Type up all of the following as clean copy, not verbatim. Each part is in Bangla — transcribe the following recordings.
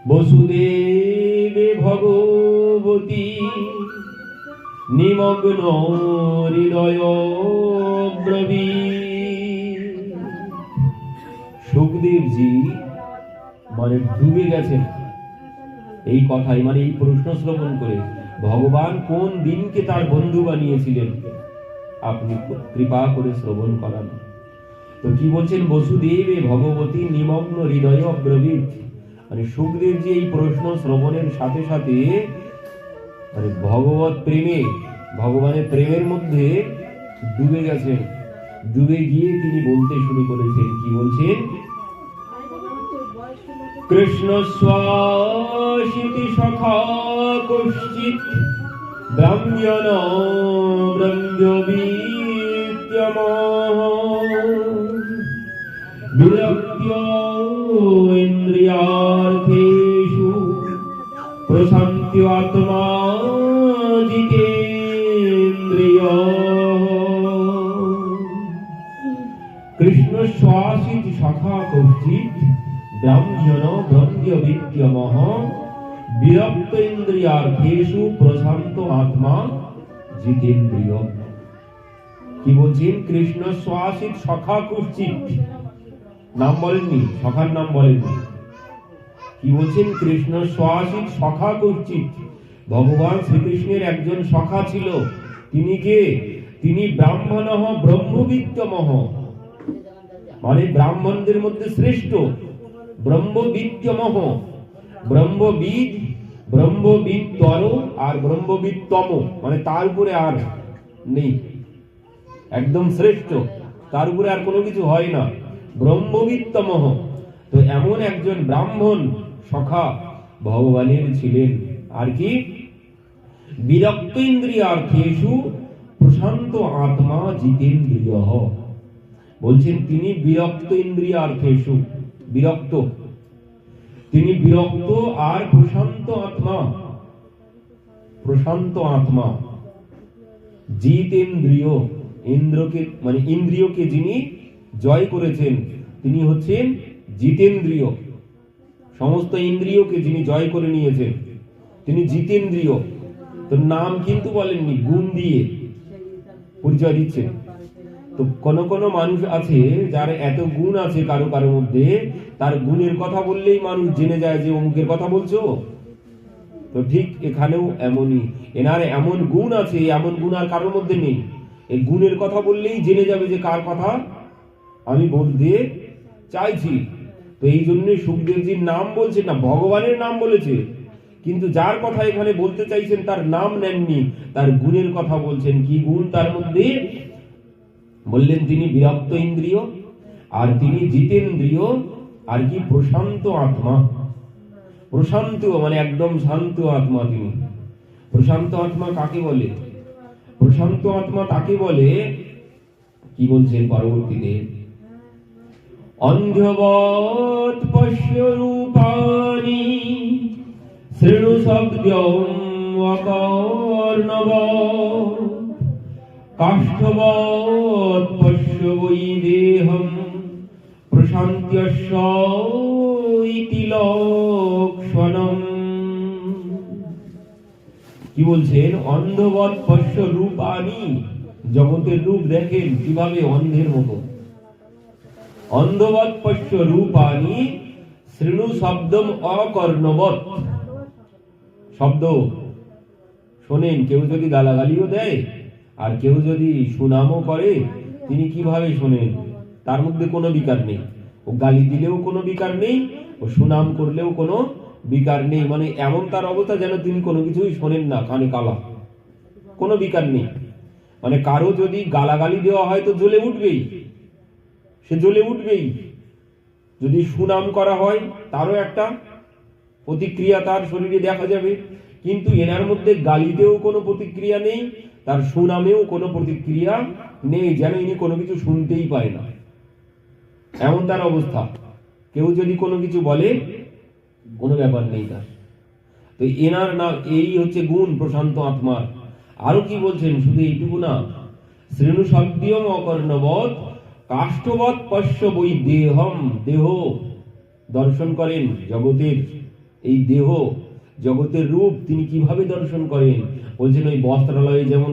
বসুদেবে ভগবতী নিমগ্ন হৃদয় ব্রবীত। সুখদেবজি মানে ডুবে গেছেন এই কথাই, মানে এই প্রশ্ন শ্রবণ করে ভগবান কোন দিনকে তার বন্ধু বানিয়েছিলেন আপনি কৃপা করে শ্রবণ করান। তো কি বলছেন, বসুদেবে ভগবতী নিমগ্ন হৃদয় ব্রবীত, মানে সুখদেবজি এই প্রশ্ন শ্রবণের সাথে সাথে মানে ভগবত প্রেমে, ভগবানের প্রেমের মধ্যে ডুবে গেছেন। ডুবে গিয়ে তিনি বলতে শুরু করেছেন, কি বলছেন, কৃষ্ণ স্বাশিতি সখা কশ্চিৎ ব্রাহ্মণ ব্রহ্মবিদ্যমঃ বিরক্ত্য ইন্দ্রিয়ার্থেষু প্রশান্তি আত্মা জিতেন্দ্রিয়। কৃষ্ণ স্বাশিতি সখা কশ্চিৎ ব্রাহ্মণ ব্রহ্মবিদ্যমঃ বিরক্ত ইন্দ্রিয়ার্থেষু প্রশান্ত আত্মা জিতেন্দ্রিয়। কি বলছেন, কৃষ্ণ স্বাশিত সখা কশ্চিৎ, নাম বলেননি, সখার নাম বলেননি। কি বলছেন, কৃষ্ণ স্বাশিত সখা কশ্চিৎ, ভগবান শ্রীকৃষ্ণের একজন সখা ছিল। তিনি কে? তিনি ব্রাহ্মণ ব্রহ্মবিদ্যমঃ, মানে ব্রাহ্মণদের মধ্যে শ্রেষ্ঠ। ব্রহ্মবিদ্যমঃ, ব্রহ্মবিদ, ব্রহ্মবিদতর আর ব্রহ্মবিদতম, মানে তার উপরে আর নেই, একদম শ্রেষ্ঠ, তার উপরে আর কোনো কিছু হয় না। ব্রহ্মবিদতমঃ, তো এমন একজন ব্রাহ্মণ সখা ভগবানের ছিলেন। আর কি, বিরক্ত ইন্দ্রিয়ার্থেষু প্রশান্ত আত্মা জিতেন্দ্রিয়। বলছেন তিনি বিরক্ত ইন্দ্রিয়ার্থেষু, বিরক্ত, তিনি বিরক্ত আর প্রশান্ত আত্মা, প্রশান্ত আত্মা। জিতেন্দ্রিয়, ইন্দ্রকে মানে ইন্দ্রিয়কে যিনি জয় করেছেন তিনি হচ্ছেন জিতেন্দ্রিয়। সমস্ত ইন্দ্রিয়কে যিনি জয় করে নিয়েছেন তিনি জিতেন্দ্রিয়। তো নাম কিন্তু বলেননি, গুণ দিয়ে পরিচয় দিচ্ছেন। তো কোন কোন মানুষ আছে যার এত গুণ আছে কারো কারোর মধ্যে, তার গুণের কথা বললেই মানুষ জেনে যায় যে অমুকের কথা বলছো। তো ঠিক এখানেও এমনই, এনার এমন গুণ আছে, এমন গুণ আর কারোর মধ্যে নেই। এই গুণের কথা বললেই জেনে যাবে যে কার কথা আমি বলতে চাইছি। তো এই জন্য সুখদেবজির নাম বলছে না, ভগবানের নাম বলেছে, কিন্তু যার কথা এখানে বলতে চাইছেন তার নাম নেননি, তার গুণের কথা বলছেন। কি গুণ তার মধ্যে? বললেন তিনি বিরক্ত ইন্দ্রিয়, আর তিনি জিতেন্দ্রিয়, আর কি প্রশান্ত আত্মা। প্রশান্ত মানে একদম শান্ত আত্মা তিনি। প্রশান্ত আত্মা কাকে বলে? প্রশান্ত আত্মা তাকে বলে, কি বলছেন পরবর্তীতে, অন্ধবৎ পশ্য রূপানি শৃণু শব্দম অকর্ণবৎ কাষ্ঠবৎ পশ্য বৈ দেহম প্রশান্ত্যস্য ইতি লক্ষণম। কি বলছেন, অন্ধবৎ পশ্য রূপানি, জগতের রূপ দেখেন কিভাবে অন্ধের মতো। অন্ধবৎ পশ্য রূপানি শৃণু শব্দম অকর্ণবৎ, শব্দ শোনেন, কেউ যদি গালাগালিও দেয় আর কেউ যদি সুনামও করে, তিনি কিভাবে শোনেন, তার মধ্যে কোনো বিকার নেই। ও গালি দিলেও কোনো বিকার নেই, ও সুনাম করলেও কোনো বিকার নেই, মানে এমন তার অবস্থা যেন তিনি কোনো কিছুই শোনেন না, কানে কালা, কোনো বিকার নেই। মানে কারো যদি গালাগালি দেওয়া হয় তো জ্বলে উঠবেই, সে জ্বলে উঠবেই। যদি সুনাম করা হয় তারও একটা প্রতিক্রিয়া তার শরীরে দেখা যাবে, কিন্তু এনার মধ্যে গালিতেও কোনো প্রতিক্রিয়া নেই, তার সুনামেও কোনো প্রতিক্রিয়া নেই, যেন ইনি কোনো কিছু শুনতেই পায় না, এমন তার অবস্থা। কেউ যদি কোনো কিছু বলে কোনো ব্যাপার নেই তার। তো এনার না, এই হচ্ছে গুণ প্রশান্ত আত্মার। আরো কি বলছেন, শুধু এইটুকু না, শ্রেণু শব্দিয়ম অকর্ণবৎ কাষ্ঠবৎ পশ্য বৈ দেহম, দেহ দর্শন করেন জগতের এই দেহ জগতের রূপ তিনি কিভাবে দর্শন করেন? বলছেন ওই বস্ত্রালয়ে যেমন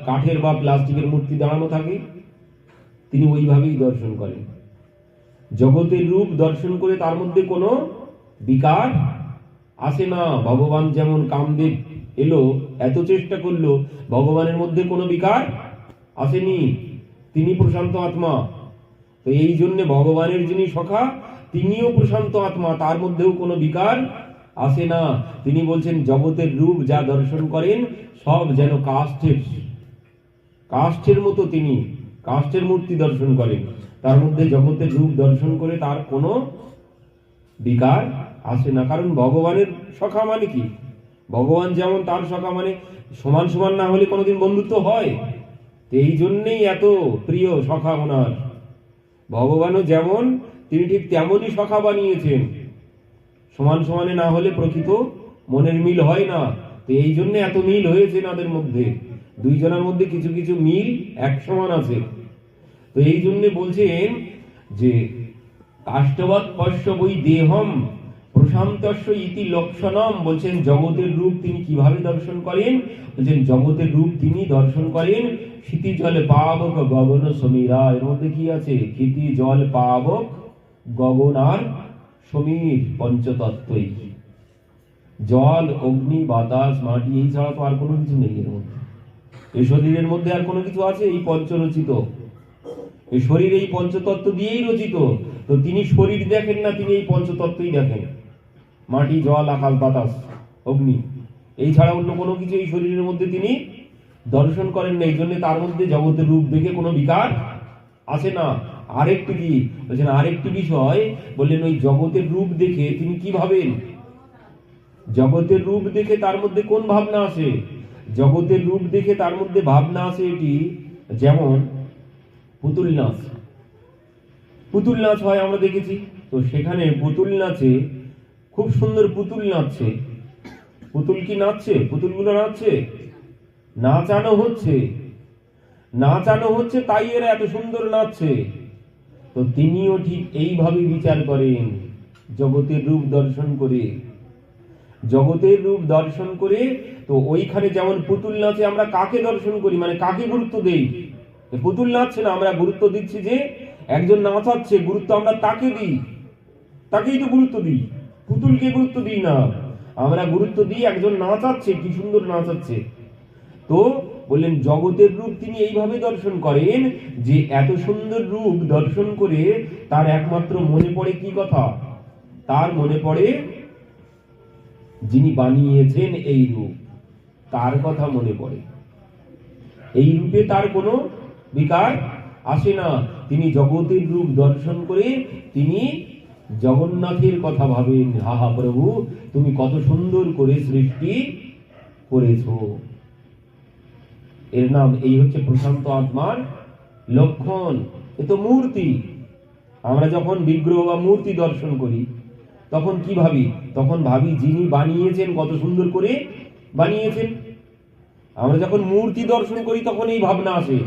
কাঠের বা প্লাস্টিকের মূর্তি দাঁড়ানো থাকে, তিনি ওইভাবেই দর্শন করেন। জগতের রূপ দর্শন করে তার মধ্যে কোনো বিকার আসে না। ভগবান যেমন কামদেব এলো, এত চেষ্টা করলো, ভগবানের মধ্যে কোনো বিকার আসেনি। তিনি প্রশান্ত আত্মা। তো এই জন্য ভগবানের যিনি সখা, তিনিও প্রশান্ত আত্মা, তার মধ্যেও কোনো বিকার আসে না। তিনি বলছেন জগতের রূপ যা দর্শন করেন সব যেন কাষ্ঠের মতো, তিনি কাষ্ঠের মূর্তি দর্শন করেন, তার মধ্যে জগতের রূপ দর্শন করে তার কোনো বিকার আসে না। কারণ ভগবানের সখা মানে কি? ভগবান যেমন তার সখা, মানে সমান সমান না হলে কোনোদিন বন্ধুত্ব হয়? এই জন্যেই এত প্রিয় সখা ওনার। ভগবানও যেমন, তিনি ঠিক তেমনই সখা বানিয়েছেন। সমান সমানে না হলে প্রকৃত মনের মিল হয় না। তো এই জন্য এত মিল হয়েছে এনাদের মধ্যে। দুইজনের মধ্যে কিছু কিছু মিল এক সমান আছে। তো এই জন্য বলছেন যে কাষ্ঠবৎ পশ্য বৈ দেহম প্রশান্তস্য ইতি লক্ষণম। বলছেন জগতের রূপ তিনি কিভাবে দর্শন করেন? বলছেন জগতের রূপ তিনি দর্শন করেন ক্ষিতি জল পাবক গগন সমীরা। এর মধ্যে কি আছে? ক্ষিতি জল পাবক গগন আর সমীর, পঞ্চতত্ত্বই। জল, অগ্নি, বাতাস, মাটি, এই ছাড়া তো আর কোনো কিছু নেই এর মধ্যে। এই শরীরের মধ্যে আর কোনো কিছু আছে? এই পঞ্চরচিত এই শরীর এই পঞ্চতত্ত্ব দিয়েই রচিত। তো তিনি শরীর দেখেন না, তিনি এই পঞ্চতত্ত্বই দেখেন। মাটি, জল, আকাশ, বাতাস, অগ্নি, এই ছাড়া অন্য কোনো কিছু এই শরীরের মধ্যে তিনি দর্শন করেন না। এই জন্য তার মধ্যে জগতের রূপ দেখে কোনো বিকার আসে না। আরেকটি কি বলছেন? আরেকটি বিষয় বললেন, ওই জগতের রূপ দেখে তিনি কি ভাবেন? জগতের রূপ দেখে তার মধ্যে কোন ভাবনা আসে? জগতের রূপ দেখে তার মধ্যে ভাবনা আসে এটি, যেমন পুতুল নাচ। পুতুল নাচ হয় আমরা দেখেছি। তো সেখানে পুতুল নাচে, খুব সুন্দর পুতুল নাচছে। পুতুল কি নাচছে? পুতুলগুলো নাচছে, নাচানো হচ্ছে, তাই এরা এত সুন্দর নাচছে। তো তিনিও ঠিক এইভাবে বিচার করেন, জগতের রূপ দর্শন করে। জগতের রূপ দর্শন করে, তো ওইখানে যেমন পুতুল নাচে আমরা কাকে দর্শন করি, মানে কাকে গুরুত্ব দেই? পুতুল নাচছে না, আমরা গুরুত্ব দিচ্ছি যে একজন নাচাচ্ছে, গুরুত্ব আমরা তাকে দিই, তাকেই তো গুরুত্ব দিই, পুতুলকে গুরুত্ব দিই না। আমরা গুরুত্ব দিই একজন নাচাচ্ছে, কি সুন্দর নাচাচ্ছে। তো বললেন জগতের রূপ তিনি এইভাবে দর্শন করেন যে এত সুন্দর রূপ দর্শন করে তার একমাত্র মনে পড়ে কি কথা? তার মনে পড়ে যিনি বানিয়েছেন এই রূপ, তার কথা মনে পড়ে। এই রূপে তার কোনো বিকার আসে না। তিনি জগতের রূপ দর্শন করে তিনি জগন্নাথের কথা ভাবেন, হাহা প্রভু তুমি কত সুন্দর করে সৃষ্টি করেছো। এর নাম, এই হচ্ছে প্রশান্ত আত্মার লক্ষণ। এ তো মূর্তি। আমরা যখন বিগ্রহ বা মূর্তি দর্শন করি তখন কি ভাবি? তখন ভাবি যিনি বানিয়েছেন কত সুন্দর করে বানিয়েছেন। আমরা যখন মূর্তি দর্শন করি তখন এই ভাবনা আসে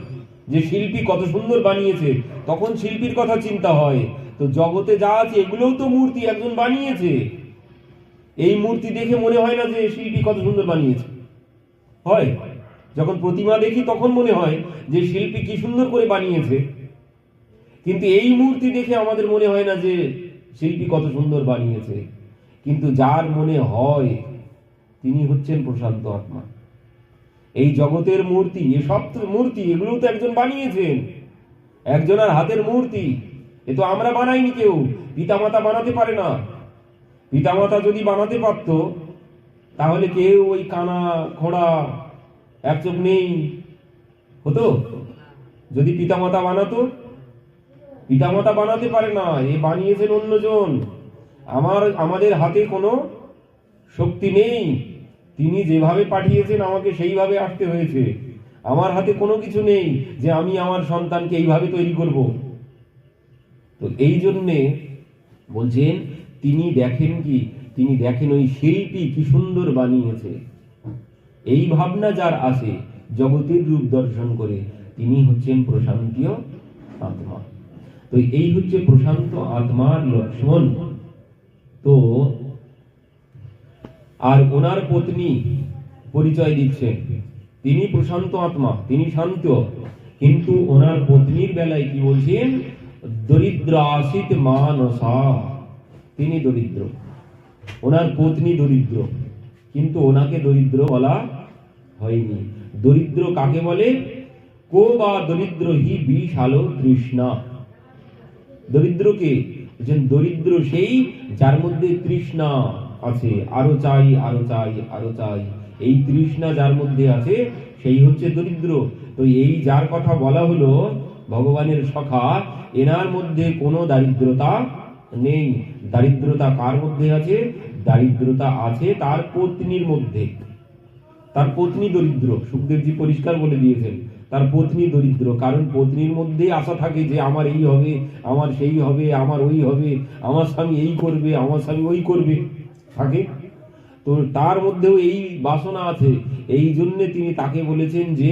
যে শিল্পী কত সুন্দর বানিয়েছে, তখন শিল্পীর কথা চিন্তা হয়। তো জগতে যা আছে এগুলোও তো মূর্তি, একজন বানিয়েছে। এই মূর্তি দেখে মনে হয় না যে শিল্পী কত সুন্দর বানিয়েছে? হয়। যখন প্রতিমা দেখি তখন মনে হয় যে শিল্পী কি সুন্দর করে বানিয়েছে, কিন্তু এই মূর্তি দেখে আমাদের মনে হয় না যে শিল্পী কত সুন্দর বানিয়েছে। কিন্তু যার মনে হয় তিনি হচ্ছেন প্রশান্ত আত্মা। এই জগতের মূর্তি, এসব তো মূর্তি, এগুলো তো একজন বানিয়েছেন, একজনের হাতের মূর্তি। এ তো আমরা বানাইনি কেউ, পিতামাতা বানাতে পারে না। পিতামাতা যদি বানাতে পারত তাহলে কেউ ওই কানা খোড়া এক চোখ নেই হতো? যদি পিতামাতা বানাতো? পিতামাতা বানাতে পারে না, এ বানিয়েছেন অন্যজন। আমাদের হাতে কোনো শক্তি নেই, তিনি যেভাবে পাঠিয়েছেন আমাকে সেইভাবে আসতে হয়েছে। আমার হাতে কোনো কিছু নেই যে আমি আমার সন্তানকে এইভাবে তৈরি করব। তো এই জন্যে বলছেন তিনি দেখেন কি? তিনি দেখেন ওই শিল্পী কি সুন্দর বানিয়েছে। এই ভাবনা যার আসে জগতের রূপ দর্শন করে, তিনি হচ্ছেন প্রশান্তীয় আত্মা। তো এই হচ্ছে প্রশান্ত আত্মার লক্ষণ। তো আর ওনার পত্নী পরিচয় দিচ্ছেন তিনি প্রশান্ত আত্মা, তিনি শান্ত, কিন্তু ওনার পত্নীর বেলায় কি বলছেন, দরিদ্র আসিত মানসা, তিনি দরিদ্র, ওনার পত্নী দরিদ্র, কিন্তু ওনাকে দরিদ্র বলা হয়নি। দরিদ্র কাকে বলে? কো বা দরিদ্র হি বিশাল তৃষ্ণা। দরিদ্রকে বলছেন, দরিদ্র সেই যার মধ্যে তৃষ্ণা আছে, আরো চাই আরো চাই আরো চাই, এই তৃষ্ণা যার মধ্যে আছে সেই হচ্ছে দরিদ্র। তো এই যার কথা বলা হলো ভগবানের সখা, এনার মধ্যে কোনো দারিদ্রতা নেই। দারিদ্রতা কার মধ্যে আছে? দারিদ্রতা আছে তার পত্নীর মধ্যে। তার পত্নী দরিদ্র, সুখদেবজি পরিষ্কার বলে দিয়েছেন, তার পত্নী দরিদ্র। কারণ পত্নীর মধ্যে আশা থাকে যে আমার এই হবে, আমার সেই হবে, আমার ওই হবে, আমার স্বামী এই করবে, আমার স্বামী ওই করবে, থাকে। তো তার মধ্যেও এই বাসনা আছে, এই জন্য তিনি তাকে বলেছেন যে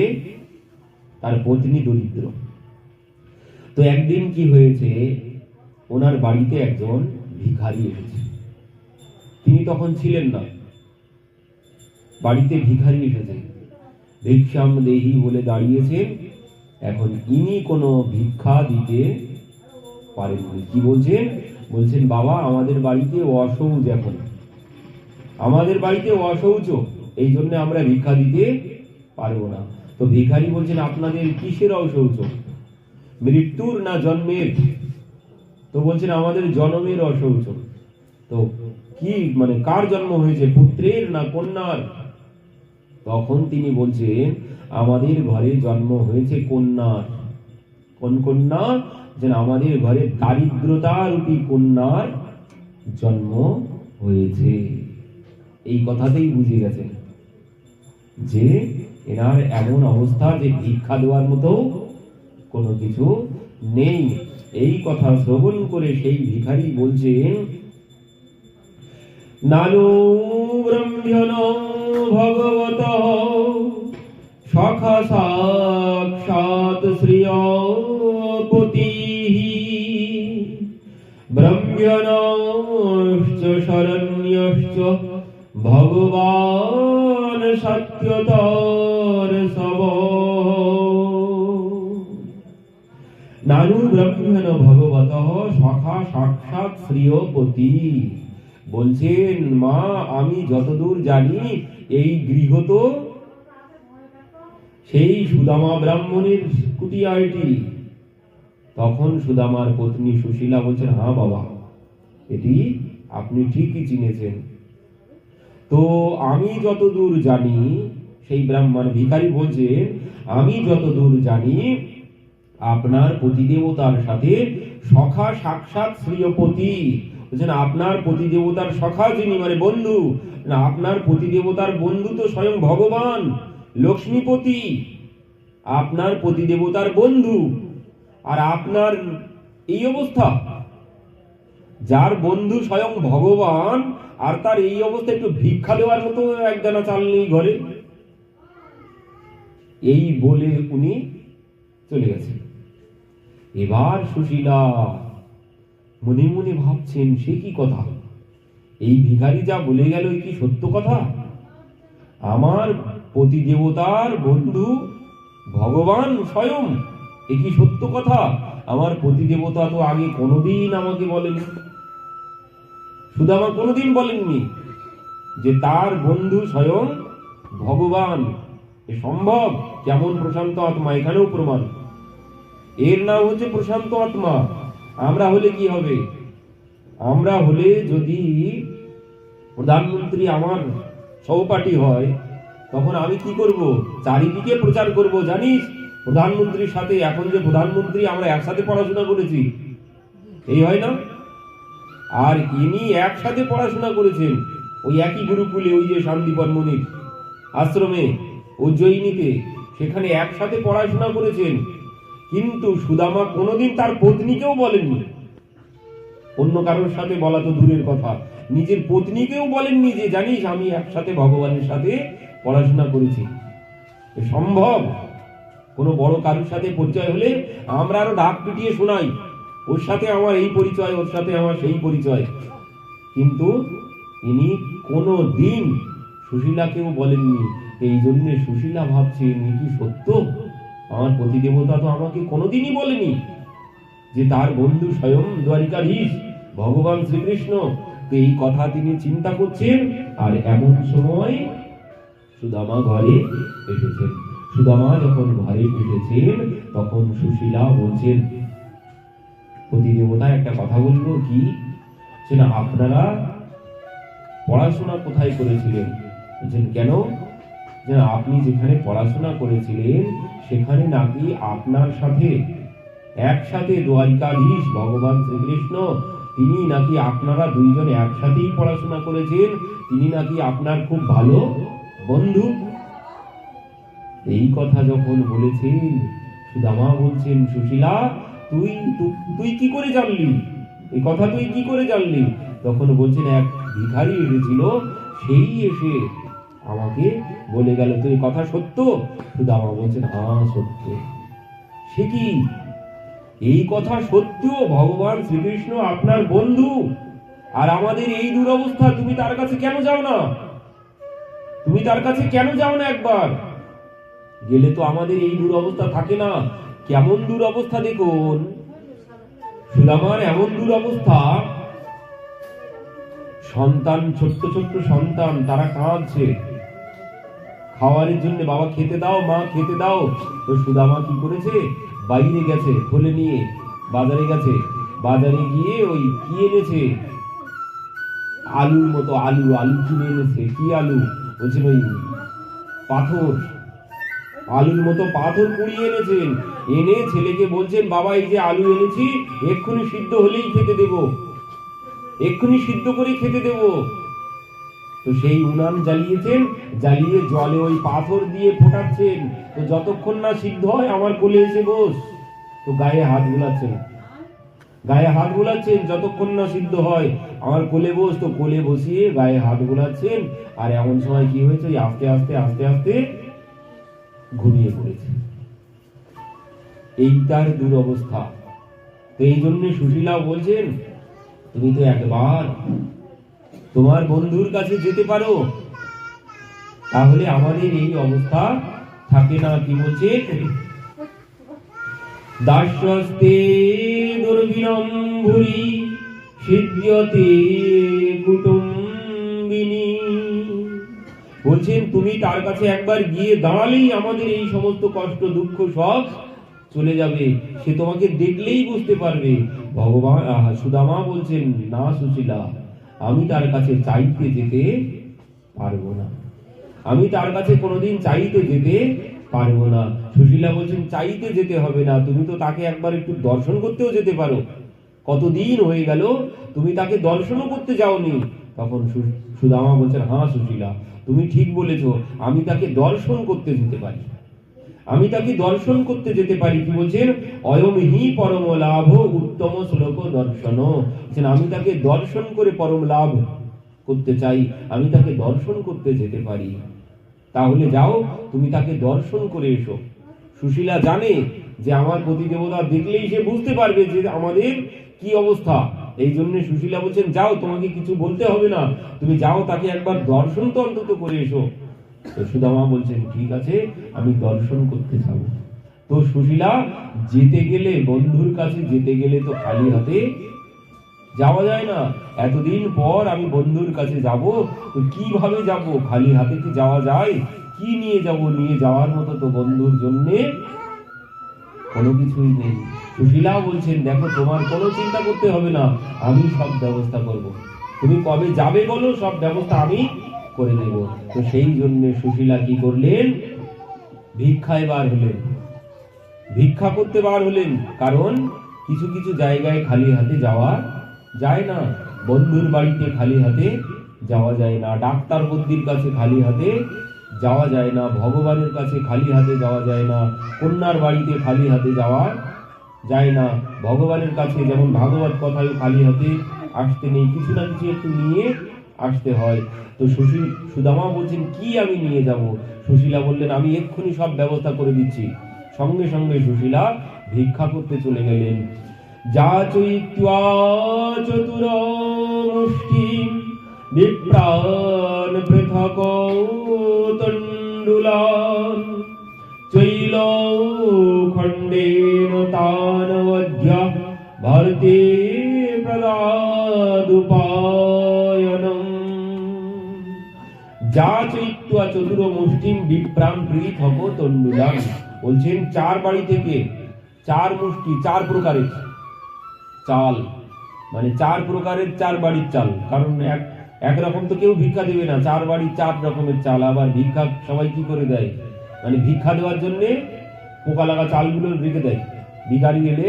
তার পত্নী দরিদ্র। তো একদিন কি হয়েছে, ওনার বাড়িতে একজন ভিখারি এসেছে। তিনি তখন ছিলেন না, বাড়িতে ভিখারি এসেছে, ভিক্ষাম দেহি বলে দাঁড়িয়েছেন। এখন ইনি কোনো ভিক্ষা দিতে পারেননি। কি বলছেন? বলছেন, বাবা আমাদের বাড়িতে অশৌচ, এখন আমাদের বাড়িতে অশৌচ, এই জন্য আমরা ভিক্ষা দিতে পারবো না। তো ভিখারি বলছেন, আপনাদের কিসের অশৌচ? মৃত্যুর না জন্মের? তো বলছেন, আমাদের জন্মের অশৌচ। তো কি মানে কার জন্ম হয়েছে, পুত্রের না কন্যার? তখন তিনি বলছেন, আমাদের ঘরে জন্ম হয়েছে কন্যার। কোন কন্যা? যে আমাদের ঘরে দারিদ্রতা রূপী কন্যার জন্ম হয়েছে। এই কথাতেই বুঝে গেছেন যে এনার এমন অবস্থা যে ভিক্ষা দেওয়ার মতো কোনো কিছু নেই। এই কথা শ্রবণ করে সেই ভিখারি বলছেন, নানু ব্রহ্মণ ভগবত সখা সাক্ষাৎ শ্রিয়পতি ব্রহ্মণশ্চ শরণ্যশ্চ ভগবান সত্যতর সব। নানু ব্রহ্মণ ভগবত সখা সাক্ষাৎ শ্রিয়পতি। বলছেন, মা আমি যতদূর জানি এই গৃহ তো সেই সুদামা ব্রাহ্মণের কুটিয়াটি। তখন সুদামার পত্নী সুশীলা বলছেন, হ্যাঁ বাবা, এটি আপনি ঠিকই চিনেছেন। তো আমি যতদূর জানি, সেই ব্রাহ্মণ ভিখারি বলছেন, আমি যতদূর জানি আপনার পতিদেবতার সাথে সখা সাক্ষাৎ শ্রীয়পতি। বলছেন, আপনার পতিদেবতার সখা যিনি মানে বন্ধু, না আপনার পতিদেবতার বন্ধু তো স্বয়ং ভগবান লক্ষ্মীপতি, আপনার পতিদেবতার বন্ধু। আর আপনার এই অবস্থা, যার বন্ধু স্বয়ং ভগবান আর তার এই অবস্থা, একটু ভিক্ষা দেওয়ার মতো একদানা চাল নেই ঘরে। এই বলে উনি চলে গেছেন। এবার সুশীলা মনে মনে ভাবছেন, সে কি কথা, এই ভিখারি যা বলে গেল কি সত্য কথা? আমার পতিদেবতার বন্ধু ভগবান স্বয়ং, এ কি সত্য কথা? আমার পতিদেবতা তো আগে কোনোদিন আমাকে বলেনি, সুদামা কোনোদিন বলেননি যে তার বন্ধু স্বয়ং ভগবান। এ সম্ভব? কেমন প্রশান্ত আত্মা, এখানেও প্রমাণ। এর নাম হচ্ছে প্রশান্ত আত্মা। আমরা হলে কি হবে? আমরা হলে যদি প্রধানমন্ত্রী আমার সহপাঠী হয়, তখন আমি কি করব? চারিদিকে প্রচার করব, জানিস প্রধানমন্ত্রীর সাথে, এখন যে প্রধানমন্ত্রী আমরা একসাথে পড়াশোনা করেছি, এই হয় না? আর ইনি একসাথে পড়াশোনা করেছেন ওই একই গুরুকুলে, ওই যে শান্তিপন মুনির আশ্রমে উজ্জয়িনীতে, সেখানে একসাথে পড়াশোনা করেছেন। কিন্তু সুদামা কোনোদিন তার পত্নীকেও বলেননি, অন্য কারোর সাথে বলা তো দূরের কথা, নিজের পত্নীকেও বলেননি যে জানিস আমি একসাথে ভগবানের সাথে পড়াশোনা করেছি। সম্ভব? কোনো বড় কারোর সাথে পরিচয় হলে আমরা আরো ডাক পিটিয়ে শোনাই, ওর সাথে আমার এই পরিচয়, ওর সাথে আমার সেই পরিচয়। কিন্তু ইনি কোনো দিন সুশীলাকেও বলেননি। এই জন্য সুশীলা ভাবছে ইনি কি সত্য? আমার পতিদেবতা তো আমাকে কোনোদিনই বলেনি যে তার বন্ধু স্বয়ং দ্বারিকাধীশ ভগবান শ্রীকৃষ্ণ। তো এই কথা তিনি চিন্তা করছেন, আর এমন সময় সুদামা ঘরে এসেছেন। সুদামা যখন ঘরে এসেছেন তখন সুশীলা বলছেন, পতিদেবতা একটা কথা বলবো কি, যে না আপনারা পড়াশোনা কোথায় করেছিলেন? বলছেন কেন? যে আপনি যেখানে পড়াশোনা করেছিলেন সেখানে নাকি আপনার সাথে একসাথে দ্বারিকাধীশ ভগবান শ্রীকৃষ্ণ, তিনি নাকি আপনারা দুইজন একসাথেই পড়াশোনা করেছেন, তিনি নাকি আপনার খুব ভালো বন্ধু। এই কথা যখন বলেছেন সুদামা বলছেন, সুশীলা তুই তুই কি করে জানলি এই কথা? তুই কি করে জানলি? তখন বলছেন, এক ভিখারি এসেছিল, সেই এসে আমাকে বলে গেল। তো এই কথা সত্য? সুদামা বলছেন, হ্যাঁ সত্য। সে কি এই কথা সত্য? ভগবান শ্রীকৃষ্ণ আপনার বন্ধু, আর আমাদের এই দুরবস্থা, তুমি তার কাছে কেন যাও না? তুমি তার কাছে কেন যাও না? একবার গেলে তো আমাদের এই দুরবস্থা থাকে না। কেমন দুরবস্থা দেখুন সুদামার, এমন দুরবস্থা, সন্তান, ছোট্ট ছোট্ট সন্তান, তারা কাঁদছে খাওয়ারের জন্য, বাবা খেতে দাও, মা খেতে দাও। তো সুদামা কি করেছে, বাইরে গেছে, কোলে নিয়ে বাজারে গেছে, বাজারে গিয়ে ওই কি এনেছে, আলুর মতো আলু কিনে এনেছে। কি আলু? বলছেন ওই পাথর, আলুর মতো পাথর কুড়িয়ে এনেছেন। এনে ছেলেকে বলছেন, বাবা এই যে আলু এনেছি, এক্ষুনি সিদ্ধ হলেই খেতে দেব, এক্ষুনি সিদ্ধ করে খেতে দেব। তো সেই উনান জ্বালিয়েছেন, জ্বালিয়ে জলে ওই পাথর দিয়ে ফোটাচ্ছেন। তো যতক্ষণ না সিদ্ধ হয় আমার কোলে এসে বস। তো গায়ে হাত বুলাচ্ছেন, গায়ে হাত বুলাচ্ছেন, যতক্ষণ না সিদ্ধ হয় আমার কোলে বস। তো কোলে বসিয়ে গায়ে হাত বুলাচ্ছেন। আর এমন সময় কি হয়েছে, আস্তে আস্তে আস্তে আস্তে ঘুমিয়ে পড়েছে। এই তার দুরবস্থা। তো এই জন্য সুশীলা বলছেন, তুমি তো একবার তোমার বন্ধুর কাছে যেতে পারো, তাহলে আমাদের এই অবস্থা থাকে না। কি বলছে, দাস্যস্তে দুর্বিনম্ভুরি সিদ্ধ্যতে কুটুম্বিনী। বলছেন তুমি তার কাছে একবার গিয়ে দাঁড়ালেই আমাদের এই সমস্ত কষ্ট দুঃখ সব চলে যাবে, সে তোমাকে দেখলেই বুঝতে পারবে। ভগবান সুদামা বলছেন, না সুশীলা, আমি তার কাছে চাইতে যেতে পারবো না, আমি তার কাছে কোনোদিন চাইতে যেতে পারবো না। সুশীলা বলছেন, চাইতে যেতে হবে না, তুমি তো তাকে একবার একটু দর্শন করতেও যেতে পারো, কতদিন হয়ে গেল তুমি তাকে দর্শনও করতে যাওনি। তখন সুদামা বলছেন, হ্যাঁ সুশীলা, তুমি ঠিক বলেছ, আমি তাকে দর্শন করতে যেতে পারি, আমি তাকে দর্শন করতে যেতে পারি। কি বলছেন, অয়ম হি পরম লাভ উত্তম শ্লোক দর্শন। আমি তাকে দর্শন করে পরম লাভ করতে চাই, আমি তাকে দর্শন করতে যেতে পারি। তাহলে যাও, তুমি তাকে দর্শন করে এসো। সুশীলা জানে যে আমার পতিদেবতা দেখলেই সে বুঝতে পারবে যে আমাদের কি অবস্থা। এই জন্য সুশীলা বলছেন, যাও, তোমাকে কিছু বলতে হবে না, তুমি যাও, তাকে একবার দর্শন তো অন্তত করে এসো। তো সুদামা বলছেন, ঠিক আছে, আমি দর্শন করতে যাব। তো সুশীলা যেতে গেলে, বন্ধুর কাছে যেতে গেলে তো খালি হাতে যাওয়া যায় না। এতদিন পর আমি বন্ধুর কাছে যাব, তো কিভাবে যাব? খালি হাতে কি যাওয়া যায়? কি নিয়ে যাব? নিয়ে যাওয়ার মতো তো বন্ধুর জন্য কোনো কিছুই নেই। সুশীলা বলছেন, দেখো, তোমার কোনো চিন্তা করতে হবে না, আমি সব ব্যবস্থা করব, তুমি কবে যাবে বলো, সব ব্যবস্থা আমি করে নেব। তো সেই জন্য সুশীলা কি করলেন, ভিক্ষায় বার হলেন, ভিক্ষা করতে বার হলেন। কারণ কিছু কিছু জায়গায় খালি হাতে যাওয়া যায় না, বন্ধুর বাড়িতে খালি হাতে যাওয়া যায় না, ডাক্তার বদ্যির কাছে খালি হাতে যাওয়া যায় না, ভগবানের কাছে খালি হাতে যাওয়া যায় না, কন্যার বাড়িতে খালি হাতে যাওয়া যায় না, ভগবানের কাছে যেমন ভাগবত কথায় খালি হাতে আসতে নেই, কিছু না কিছু একটু নিয়ে আসতে হয়। তো সুদামা বলছেন, কি আমি নিয়ে যাব? সুশীলা বললেন, আমি এক্ষুনি সব ব্যবস্থা করে দিচ্ছি। সঙ্গে সঙ্গে সুশীলা ভিক্ষা করতে চলে গেলেন। যা চৈত্বা চতুর মুষ্টিম বিপ্রাণ পৃথক তণ্ডুলান চৈল খণ্ডেন তানবধ্য ভারতে প্রদাদুপায়নম। যা চৈত্য চতুর্মুষ্টিম বিপ্রাণ পৃথক তণ্ডুলান, বলছেন চার বাড়ি থেকে চার মুষ্টি, চার প্রকারের চাল, মানে চার প্রকারের চার বাড়ির চাল। কারণ একরকম তো কেউ ভিক্ষা দেবে না, চার বাড়ির চার রকমের চাল। আবার ভিক্ষা সবাই কি করে দেয়, মানে ভিক্ষা দেওয়ার জন্য পোকা লাগা চালগুলো রেখে দেয় ভিখারি এলে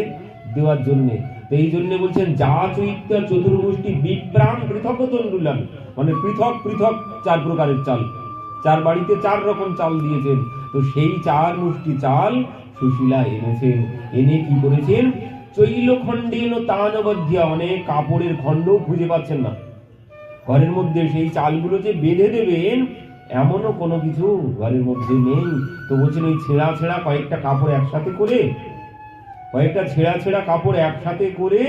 দেওয়ার জন্য। তো এই জন্য বলছেন যা চৈত্য চতুর্মুষ্টি বিপ্রাণ পৃথক তণ্ডুলান, মানে পৃথক পৃথক চার প্রকারের চাল, চার বাড়িতে চার রকম চাল দিয়েছেন। তো সেই চার মুষ্টি চাল সুশীলা এনেছেন, এনে কি করেছেন, চৈল খণ্ডেন তানবধ্য, অনেক কাপড়ের খণ্ড খুঁজে পাচ্ছেন না ঘরের মধ্যে, সেই চালগুলো যে বেঁধে দেবেন এমনও কোনো কিছু ঘরের মধ্যে নেই। তো বলছেন ওই ছেঁড়া ছেঁড়া কয়েকটা কাপড় একসাথে করে, কয়েকটা ছেঁড়া ছেঁড়া কাপড় একসাথে করে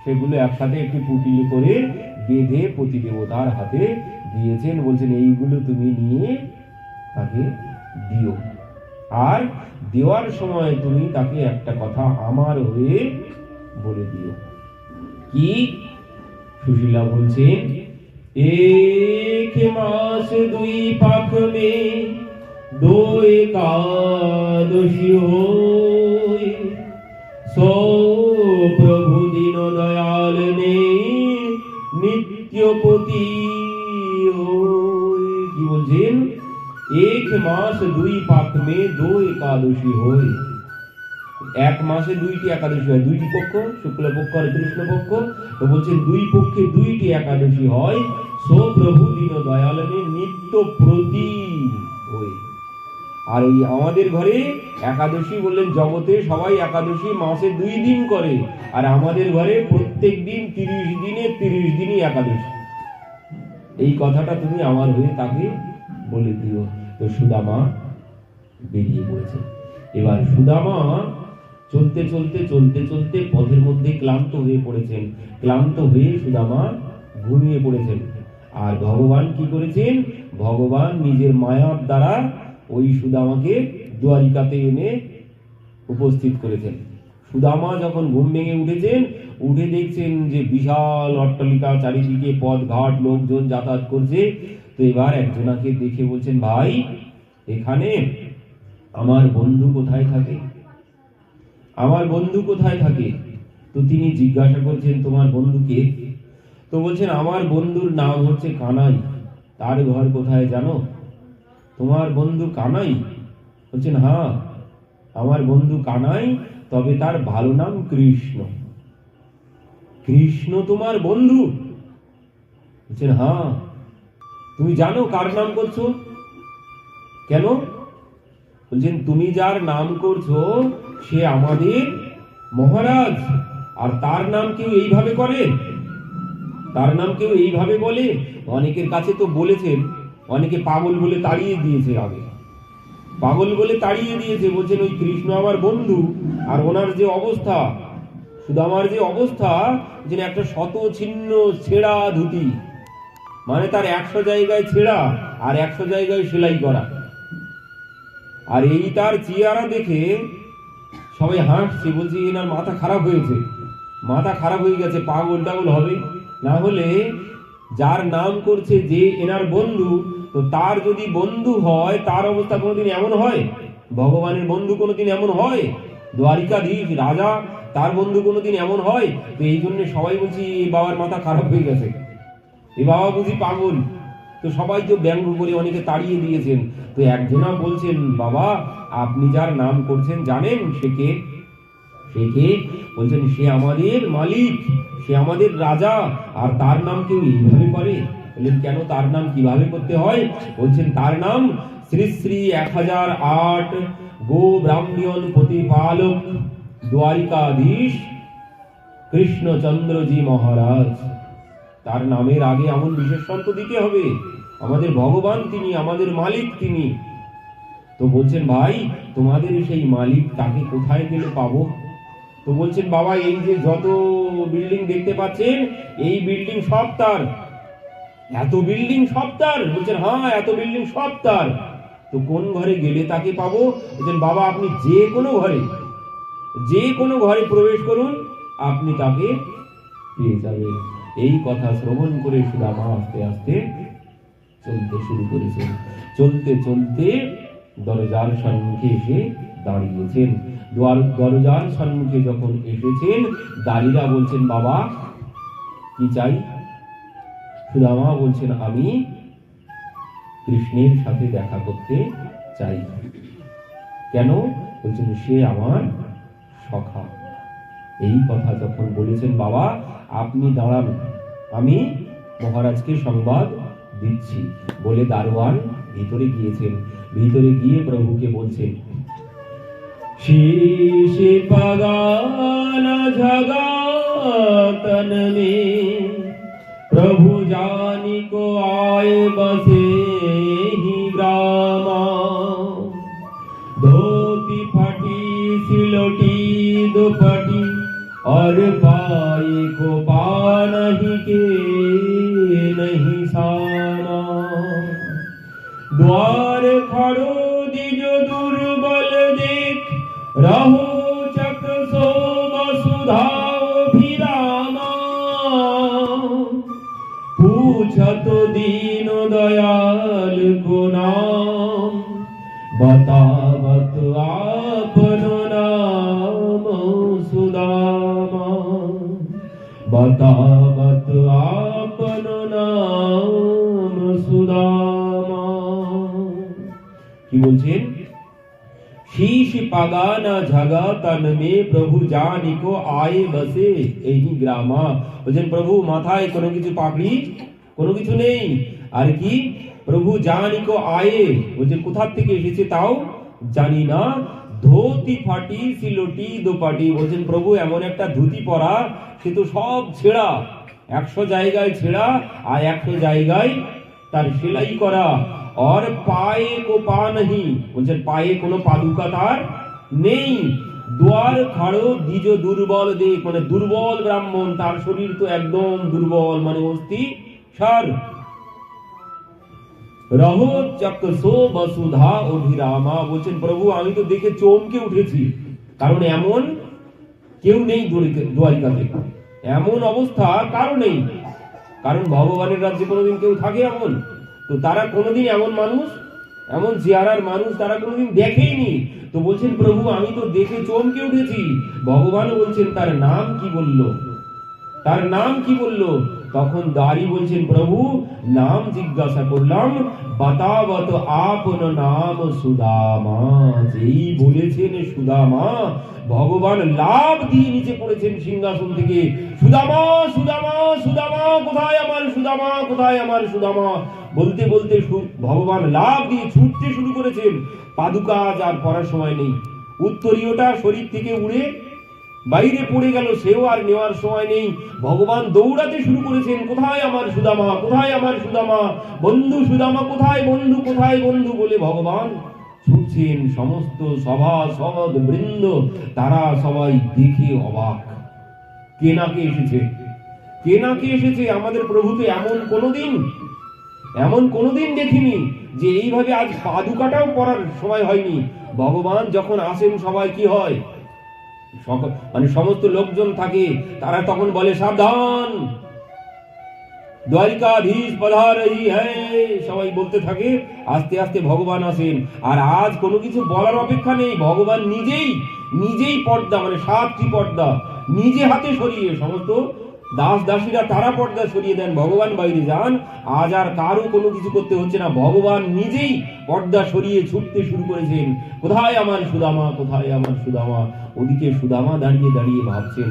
সেগুলো একসাথে একটু পুটিয়ে করে বেঁধে প্রতিদেবতার হাতে দিয়েছেন। বলছেন এইগুলো তুমি নিয়ে তাকে দিও, আর দেওয়ার সময় তুমি তাকে একটা কথা আমার হয়ে বলে দিও। কি? সুশীলা বলছেন, এক মাস দুই পাখ মে দো একাদশী হোয়, সো প্রভু দীন দয়াল নে নিত্যপতি হোয়। কি বলছেন? এক মাস দুই পাখ মে দো একাদশী হয়, এক মাসে দুইটি একাদশী হয়, দুইটি পক্ষ, শুক্লপক্ষ আর কৃষ্ণপক্ষ। তো বলছেন দুই পক্ষে দুইটি একাদশী হয়, সো প্রভু দীন দয়ালনে নিত্য প্রতি হয়। আর ওই আমাদের ঘরে একাদশী বললেন, জগতে সবাই একাদশী মাসে 2 দিন করে, আর আমাদের ঘরে প্রত্যেক দিন 30 দিনে 30 দিনই একাদশী। এই কথাটা তুমি আমার হয়ে তাকে বলে দিও। তো সুদামা বেরিয়ে পড়েছে। এবার সুদামা চলতে চলতে চলতে চলতে পথের মধ্যে ক্লান্ত হয়ে পড়েছেন, ক্লান্ত হয়ে সুদামা ঘুমিয়ে পড়েছেন। আর ভগবান কি করেছেন, ভগবান নিজের মায়ার দ্বারা ওই সুদামাকে দ্বারিকাতে এনে উপস্থিত করেছেন। সুদামা যখন ঘুম ভেঙে উঠেছেন, উঠে দেখছেন যে বিশাল অট্টালিকা, চারিদিকে পথ ঘাট, লোকজন যাতায়াত করছে। তো এবার একজনাকে দেখে বলছেন, ভাই এখানে আমার বন্ধু কোথায় থাকে, আমার বন্ধু কোথায় থাকে? তো তিনি জিজ্ঞাসা করছেন, তোমার বন্ধু কে? তো বলছেন, আমার বন্ধুর নাম হচ্ছে কানাই, তার ঘর কোথায় জানো? তোমার বন্ধু কানাই? বলছেন, হ্যাঁ আমার বন্ধু কানাই, তবে তার ভালো নাম কৃষ্ণ। কৃষ্ণ তোমার বন্ধু? বলছেন, হ্যাঁ। তুমি জানো কার নাম করছো? কেন? বলছেন, তুমি যার নাম করছো সে আমাদের মহারাজ, আর তার নাম কেউ এইভাবে করে? তার নাম কেউ এইভাবে বলে? অনেকের কাছে তো বলেছেন, অনেকে পাগল বলে তাড়িয়ে দিয়েছে, আগে পাগল বলে তাড়িয়ে দিয়েছে। বলছেন ওই কৃষ্ণ আমার বন্ধু, আর ওনার যে অবস্থা, সুদামার যে অবস্থা, যে একটা শত ছিন্ন ছেঁড়া ধুতি, মানে তার 100 জায়গায় ছেঁড়া আর 100 জায়গায় সেলাই করা। আর এই তার চেহারা দেখে সবাই হাসছে, বলছে এনার মাথা খারাপ হয়েছে, মাথা খারাপ হয়ে গেছে, পাগল টাগল হবে। না হলে যার নাম করছে যে এনার বন্ধু, তো তার যদি বন্ধু হয় তার অবস্থা কোনোদিন এমন হয়? ভগবানের বন্ধু কোনোদিন এমন হয়? দ্বারিকাধীশ রাজা তার বন্ধু কোনোদিন এমন হয়? তো এই জন্য সবাই বলছি এই বাবার মাথা খারাপ হয়ে গেছে, এই বাবা বুঝি পাগল। তো সবাই তো ব্যঙ্গ করে অনেকে তাড়িয়ে দিয়েছেন। তো একজনা বলছেন, বাবা আপনি যার নাম করছেন জানেন সে কে? সে কে? বলছেন, সে আমাদের মালিক, সে আমাদের রাজা, আর তার নাম কেউ এইভাবে করে? বললেন, কেন, তার নাম কিভাবে করতে হয়? বলছেন, তার নাম শ্রী শ্রী 1008 গো ব্রাহ্মণ প্রতিপালক দ্বারিকাধীশ কৃষ্ণচন্দ্রজি মহারাজ। তার নামের আগে এমন বিশেষণ তো দিতে হবে, আমাদের ভগবান তিনি, আমাদের মালিক তিনি। তো বলছেন, ভাই তোমাদের সেই মালিক তাকে কোথায় গেলে পাবো? তো বলছেন, বাবা এই যে যত বিল্ডিং দেখতে পাচ্ছেন, এই বিল্ডিং সব তার, এত বিল্ডিং সব তার? বলছেন হ্যাঁ, এত বিল্ডিং সব তার। তো কোন ঘরে গেলে তাকে পাবো? বলছেন বাবা, আপনি যে কোনো ঘরে প্রবেশ করুন, আপনি তাকে পেয়ে যাবেন। এই কথা শ্রবণ করে সুদামা আস্তে আস্তে চলতে শুরু করেছেন। চলতে চলতে দরজার সম্মুখে এসে দাঁড়িয়েছেন। দরজার সম্মুখে যখন এসেছেন, দাঁড়িরা বলছেন বাবা কি চাই? সুদামা বলছেন আমি কৃষ্ণের সাথে দেখা করতে চাই। কেন? বলছেন সে আমার সখা। এই কথা যখন বলেছেন, বাবা আপনি দাঁড়ান, আমি মহারাজকে সংবাদ দিচ্ছি বলে দারোয়ান ভিতরে গিয়েছেন। ভিতরে গিয়ে প্রভুকে বলছেন, शीशे पगाना झगा तन में, प्रभु जानी को आए बसे ही ग्रामा, धोती फटी सिलोटी दुपटी, और पाए को पा नहीं के नहीं सामा, द्वार खड़ो दिजो दुर्बल देख, रहो चक सो वसुधा अभिरामा, पूछत दीन दयाल को नाम, बतावत आपन नाम सुदामा, बतावत आपन नाम सुदामा। কি বলছেন? शीश पागाना झगा तन में, प्रभु जानी को आए बसे এই গ্রামা। বলছেন প্রভু মাথায় কোনো কিছু পাগড়ি, কোনো কিছু নেই। আর কি? প্রভু জানি কো আয়ে, বলছেন কোথা থেকে এসেছে তাও জানি না। ধুতি ফাটি সিলোটি দোপাটি, বলছেন প্রভু এমন একটা ধুতি পরা, সে তো সব ছেঁড়া, 100 জায়গায় ছেঁড়া আর 100 জায়গায় তার সেলাই করা। और पाए को पा नहीं, বলছেন পায়ে কোনো পাদুকা তার নেই। দ্বার খাড়ো দ্বিজ দুর্বল দেখ, মানে দুর্বল ব্রাহ্মণ, তার শরীর তো একদম দুর্বল, মানে অস্থি সার। রহো চকসো বসুধা অভিরামা, বলছেন প্রভু আমি তো দেখে চমকে উঠেছি, কারণ এমন কেউ নেই দ্বারিকাতে, এমন অবস্থা কারো নেই। কারণ ভগবানের রাজ্যে কোনোদিন কেউ থাকে এমন? তো তারা কোনোদিন এমন মানুষ, এমন চেহারার মানুষ তারা কোনোদিন দেখেইনি। তো বলছেন প্রভু আমি তো দেখে চমকে উঠেছি। ভগবান বলছেন তার নাম কি বললো, তার নাম কি বললো? তখন দাঁড়ি বলছেন প্রভু নাম জিজ্ঞাসা করলাম, বাতাবত আপন নাম সুদামা। যেই বলেছেন সুদামা, ভগবান লাভ দিয়ে নিচে পড়েছেন সিংহাসন থেকে। সুদামা সুদামা সুদামা কোথায় আমার সুদামা, কোথায় আমার সুদামা বলতে বলতে ভগবান লাভ দিয়ে ছুটতে শুরু করেছেন। পাদুকা আর পরার সময় নেই, উত্তরীয়টা শরীর থেকে উড়ে বাইরে পড়ে গেল, সেও আর নেওয়ার সময় নেই। ভগবান দৌড়াতে শুরু করেছেন, কোথায় আমার সুদামা, কোথায় আমার সুদামা, বন্ধু সুদামা কোথায়, বন্ধু কোথায় বন্ধু বলে ভগবান ছুটছেন। সমস্ত সভা সদ বৃন্দ তারা সবাই দেখে অবাক, কে নাকে এসেছে, কে নাকে এসেছে। আমাদের প্রভু তো এমন কোনোদিন দেখিনি যে এইভাবে আজ পাদুকাটাও পরার সময় হয়নি। ভগবান যখন আসেন সবাই কি হয়, মানে সমস্ত লোকজন থাকে, তারা তখন বলে সাবধান দ্বারিকাধীশ পধারহি হ্যায়, সবাই বলতে থাকে। আস্তে আস্তে ভগবান আসেন। আর আজ কোনো কিছু বলার অপেক্ষা নেই, ভগবান নিজেই পর্দা, মানে 7টি পর্দা নিজে হাতে সরিয়ে, সমস্ত দাস দাসীরা তারা পর্দা সরিয়ে দেন, ভগবান বাইরে যান। আজ আর কারো কোনো কিছু করতে হচ্ছে না, ভগবান নিজেই পর্দা সরিয়ে ছুটতে শুরু করেছেন, কোথায় আমার সুদামা, কোথায় আমার সুদামা। ওদিকে সুদামা দাঁড়িয়ে দাঁড়িয়ে ভাবছেন,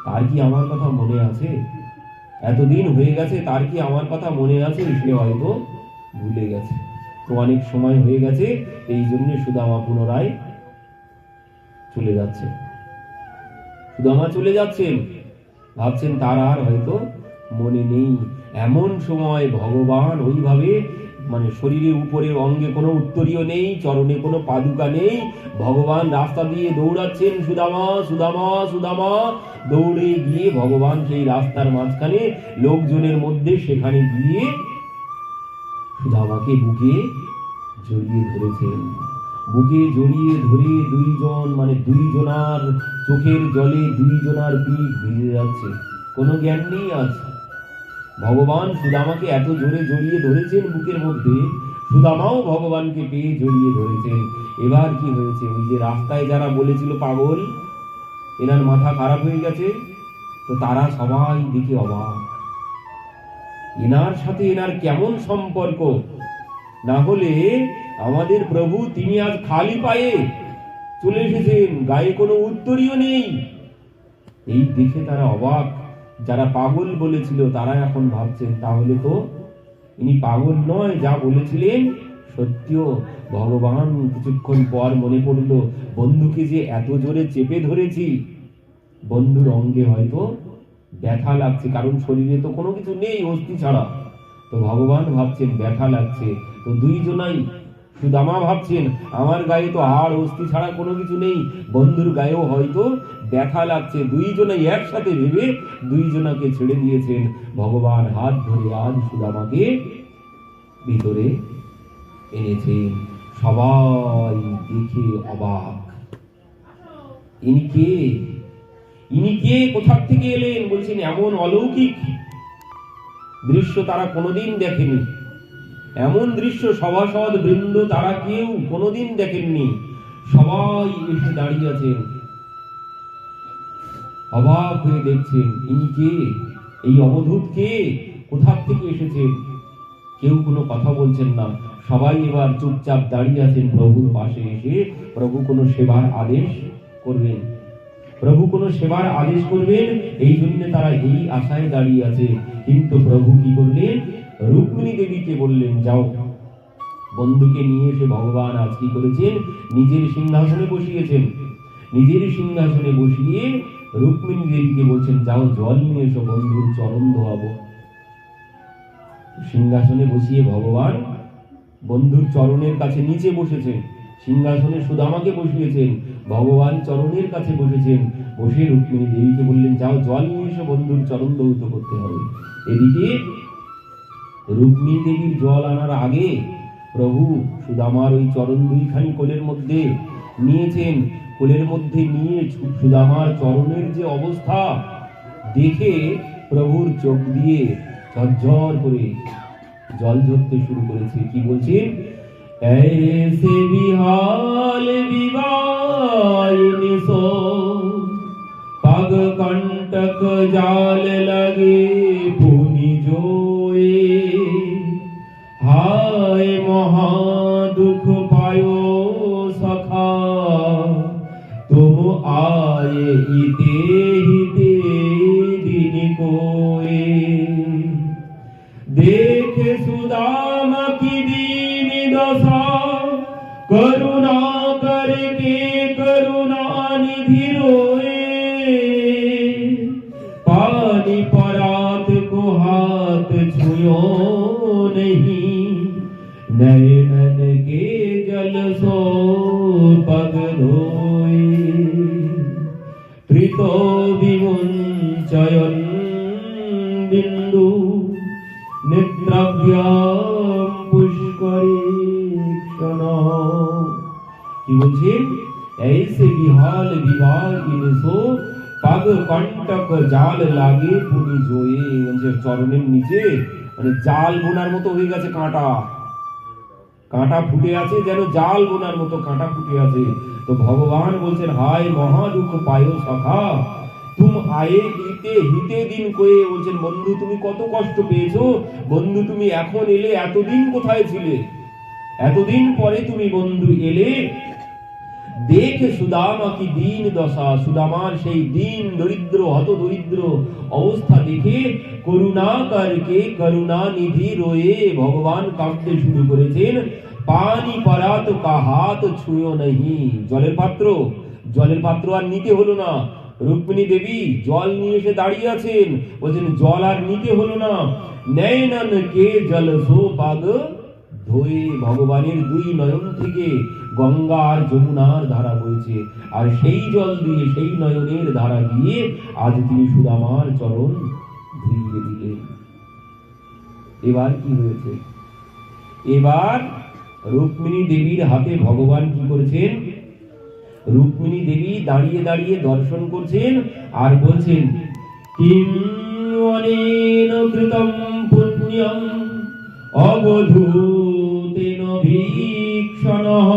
তার কি আমার কথা মনে আছে? এতদিন হয়ে গেছে, তার কি আমার কথা মনে আছে? সে হয়তো ভুলে গেছে, তো অনেক সময় হয়ে গেছে, এই জন্য সুদামা পুনরায় চলে যাচ্ছে। সুদামা চলে যাচ্ছেন, ভাবছেন তার আর হয়তো মনে নেই। এমন সময় ভগবান ওইভাবে মানে শরীরের উপরের অঙ্গে কোনো উত্তরীয় নেই, চরণে কোনো পাদুকা নেই। ভগবান রাস্তা দিয়ে দৌড়াচ্ছেন, সুদামা সুদামা সুদামা। দৌড়ে গিয়ে ভগবান সেই রাস্তার মাঝখানে লোকজনের মধ্যে সেখানে গিয়ে সুদামাকে বুকে জড়িয়ে ধরেছেন। বুকে জড়িয়ে ধরে দুইজন মানে দুইজনার চোখের জলে দুইজনার পিঠ ভিজে যাচ্ছে, কোনো জ্ঞান নেই আজ। ভগবান সুদামাকে এত জোরে জড়িয়ে ধরেছেন বুকের মধ্যে, সুদামাও ভগবানকে পেয়ে জড়িয়ে ধরেছেন। এবার কি হয়েছে, ওই যে রাস্তায় যারা বলেছিল পাগল, এনার মাথা খারাপ হয়ে গেছে, তো তারা সবাই দেখে অবাক, এনার সাথে এনার কেমন সম্পর্ক। না হলে আমাদের প্রভু তিনি আজ খালি পায়ে চলে এসেছেন, গায়ে কোনো উত্তরীয় নেই। এই দেখে তারা অবাক। যারা পাগল বলেছিল তারা এখন ভাবছেন তাহলে তো ইনি পাগল নয়, যা বলেছিলেন সত্য। ভগবান কিছুক্ষণ পর মনে পড়লো, বন্ধুকে যে এত জোরে চেপে ধরেছি, বন্ধুর অঙ্গে হয়তো ব্যথা লাগছে, কারণ শরীরে তো কোনো কিছু নেই অস্থি ছাড়া। তো ভগবান ভাবছেন ব্যথা লাগছে, তো দুইজনাই, সুদামা ভাবছেন আমার গায়ে তো হাড় অস্থি ছাড়া কোনো কিছু নেই, বন্ধুর গায়েও হয়তো ব্যথা লাগছে। দুইজনাই একসাথে ভেবে দুইজনাকে ছেড়ে দিয়েছেন। ভগবান হাত ধরে আজ সুদামাকে ভিতরে এনেছেন। সবাই দেখে অবাক, ইনি কে, ইনি কে, কোথা থেকে এলেন? বলছেন এমন অলৌকিক দৃশ্য তারা কোনোদিন দেখেনি, এমন দৃশ্য সভাসদ বৃন্দ তারা কেউ কোনোদিন দেখেননি। সবাই এসে দাঁড়িয়ে আছেন, অবাক হয়ে দেখছেন ইনি কে, এই অবধূত কে, কোথা থেকে এসেছেন। কেউ কোনো কথা বলছেন না, সবাই এবার চুপচাপ দাঁড়িয়ে আছেন প্রভুর পাশে এসে। প্রভু কোনো সেবার আদেশ করবেন, প্রভু কোনো সেবার আদেশ করবেন, এই জন্য তারা এই আশায় দাঁড়িয়ে আছে। কিন্তু প্রভু কি করলেন, রুক্মিণী দেবীকে বললেন যাও। বন্ধুকে নিয়ে এসে ভগবান আজ কি করেছেন, নিজের সিংহাসনে বসিয়েছেন। নিজের সিংহাসনে বসিয়ে রুক্মিণী দেবীকে বলছেন যাও জল নিয়ে এসো, বন্ধুর চরণ ধোয়াবো। সিংহাসনে বসিয়ে ভগবান বন্ধুর চরণের কাছে নিচে বসেছেন, সিংহাসনে সুদামাকে বসিয়েছেন, ভগবান চরণের কাছে বসেছেন। বসে রুক্মিণী দেবীকে বললেন যাও জল নিয়ে এসো, বন্ধুর চরণ ধৌত করতে হবে। এদিকে রুক্মিণী দেবীর জল আনার আগে প্রভু সুদামার ওই চরণ দুইখানি কোলের মধ্যে নিয়েছেন। কোলের মধ্যে নিয়ে সুদামার চরণের যে অবস্থা দেখে প্রভুর চোখ দিয়ে ঝরঝর করে জল ঝরতে শুরু করেছে। কি বলছেন, ऐसे विहाल विवाहिनी सो पग कंटक जाल लगे पुनि जोए हाय महा दुख पायो सखा तुम आए इते हिते दिन कोए देखे सुदामा की दीन दशा करुणा करके करुणा निधि रोए पानी परात को हाथ छुयो नहीं नयन के जल सो पग धोए प्रीतो विमुंचयन बिंदु नेत्राभ्याम पुष्करे क्षण। কি বলছেন, ऐसे विहाल विवाहिन सो पग कंटक জাল লাগে পুনি জোয়ে। বলছে চরণের নিচে মানে জাল বোনার মতো হয়ে গেছে, কাঁটা কাঁটা ফুটে আছে, যেন জাল বোনার মতো কাঁটা ফুটে আছে। তো ভগবান বলছেন হায় মহা দুঃখ পায়ো সখা তুম আয়ে হিতে হিতে দিন কয়ে। বলছেন বন্ধু তুমি কত কষ্ট পেয়েছো, বন্ধু তুমি এখন এলে, এতদিন কোথায় ছিলে, এতদিন পরে তুমি বন্ধু এলে। দেখে সুদামা কি দীন দশা, সুদামার সেই দিন দরিদ্র হত দরিদ্র অবস্থা দেখে করুণা করকে করুণা নিধি রয়ে ভগবান কাঁদতে শুরু করেছেন। পানি পরাত কা হাত ছুঁয়ো নহি, জলের পাত্র আর নিতে হলো না। রুক্মিণী দেবী জল নিয়ে এসে দাঁড়িয়ে আছেন, বলছেন জল আর নিতে হলো না। নয়নন কে জল সো পাগ ধোয়ে ভগবানের দুই নয়ন থেকে গঙ্গা আর যমুনার ধারা বইছে, আর সেই জল দিয়ে, সেই নয়নের ধারা দিয়ে আজ তিনি সুদামার চরণ ধুইয়ে দিলেন। এবার কি হয়েছে? এবার রুক্মিণী দেবীর হাতে ভগবান কি করেছেন? রুক্মিণী দেবী দাঁড়িয়ে দাঁড়িয়ে দর্শন করছেন আর বলছেন, কিং অনেন কৃতম পুণ্যম অবধূতেন ভীক্ষণঃ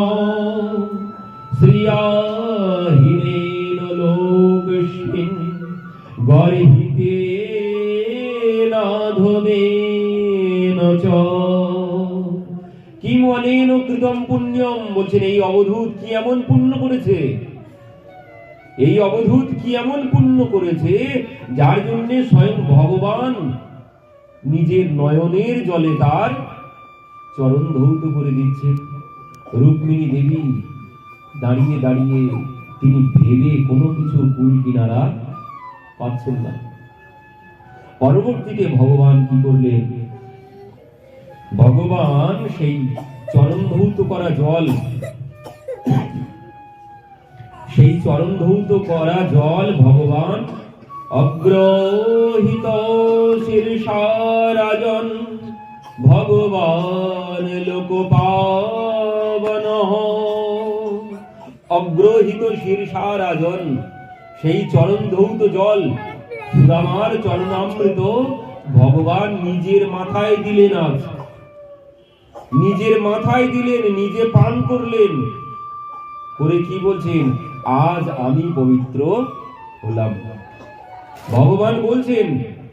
শ্রিয়াহীনেন লোকস্মিন গর্হিতেন অধমেন চ। কিং অনেন কৃতম পুণ্যম, বলছেন এই অবধূত কি এমন পুণ্য করেছে, এই অবধূত কি এমন পুণ্য করেছে যার জন্য স্বয়ং ভগবান নিজের নয়নের জলে তার চরণ ধৌত করে দিচ্ছেন। রুক্মিণী দেবী দাঁড়িয়ে দাঁড়িয়ে তিনি ভেবে কোনো কিছু কুল কিনারা পাচ্ছেন না। পরবর্তীতে ভগবান কি করলেন? ভগবান সেই চরণ ধৌত করা জল, সেই চরণ ধৌত করা জল ভগবান অগ্রহিত শীর্ষারাজন ভগবান লোকপাবন, অগ্রহিত শীর্ষারাজন সেই চরণ ধৌত জল সুদামার চরণামৃত ভগবান নিজের মাথায় দিলেন, আজ নিজের মাথায় দিলেন, নিজে পান করলেন, করে কি বলছেন? আজ আমি পবিত্র হলাম। ভগবান বলছেন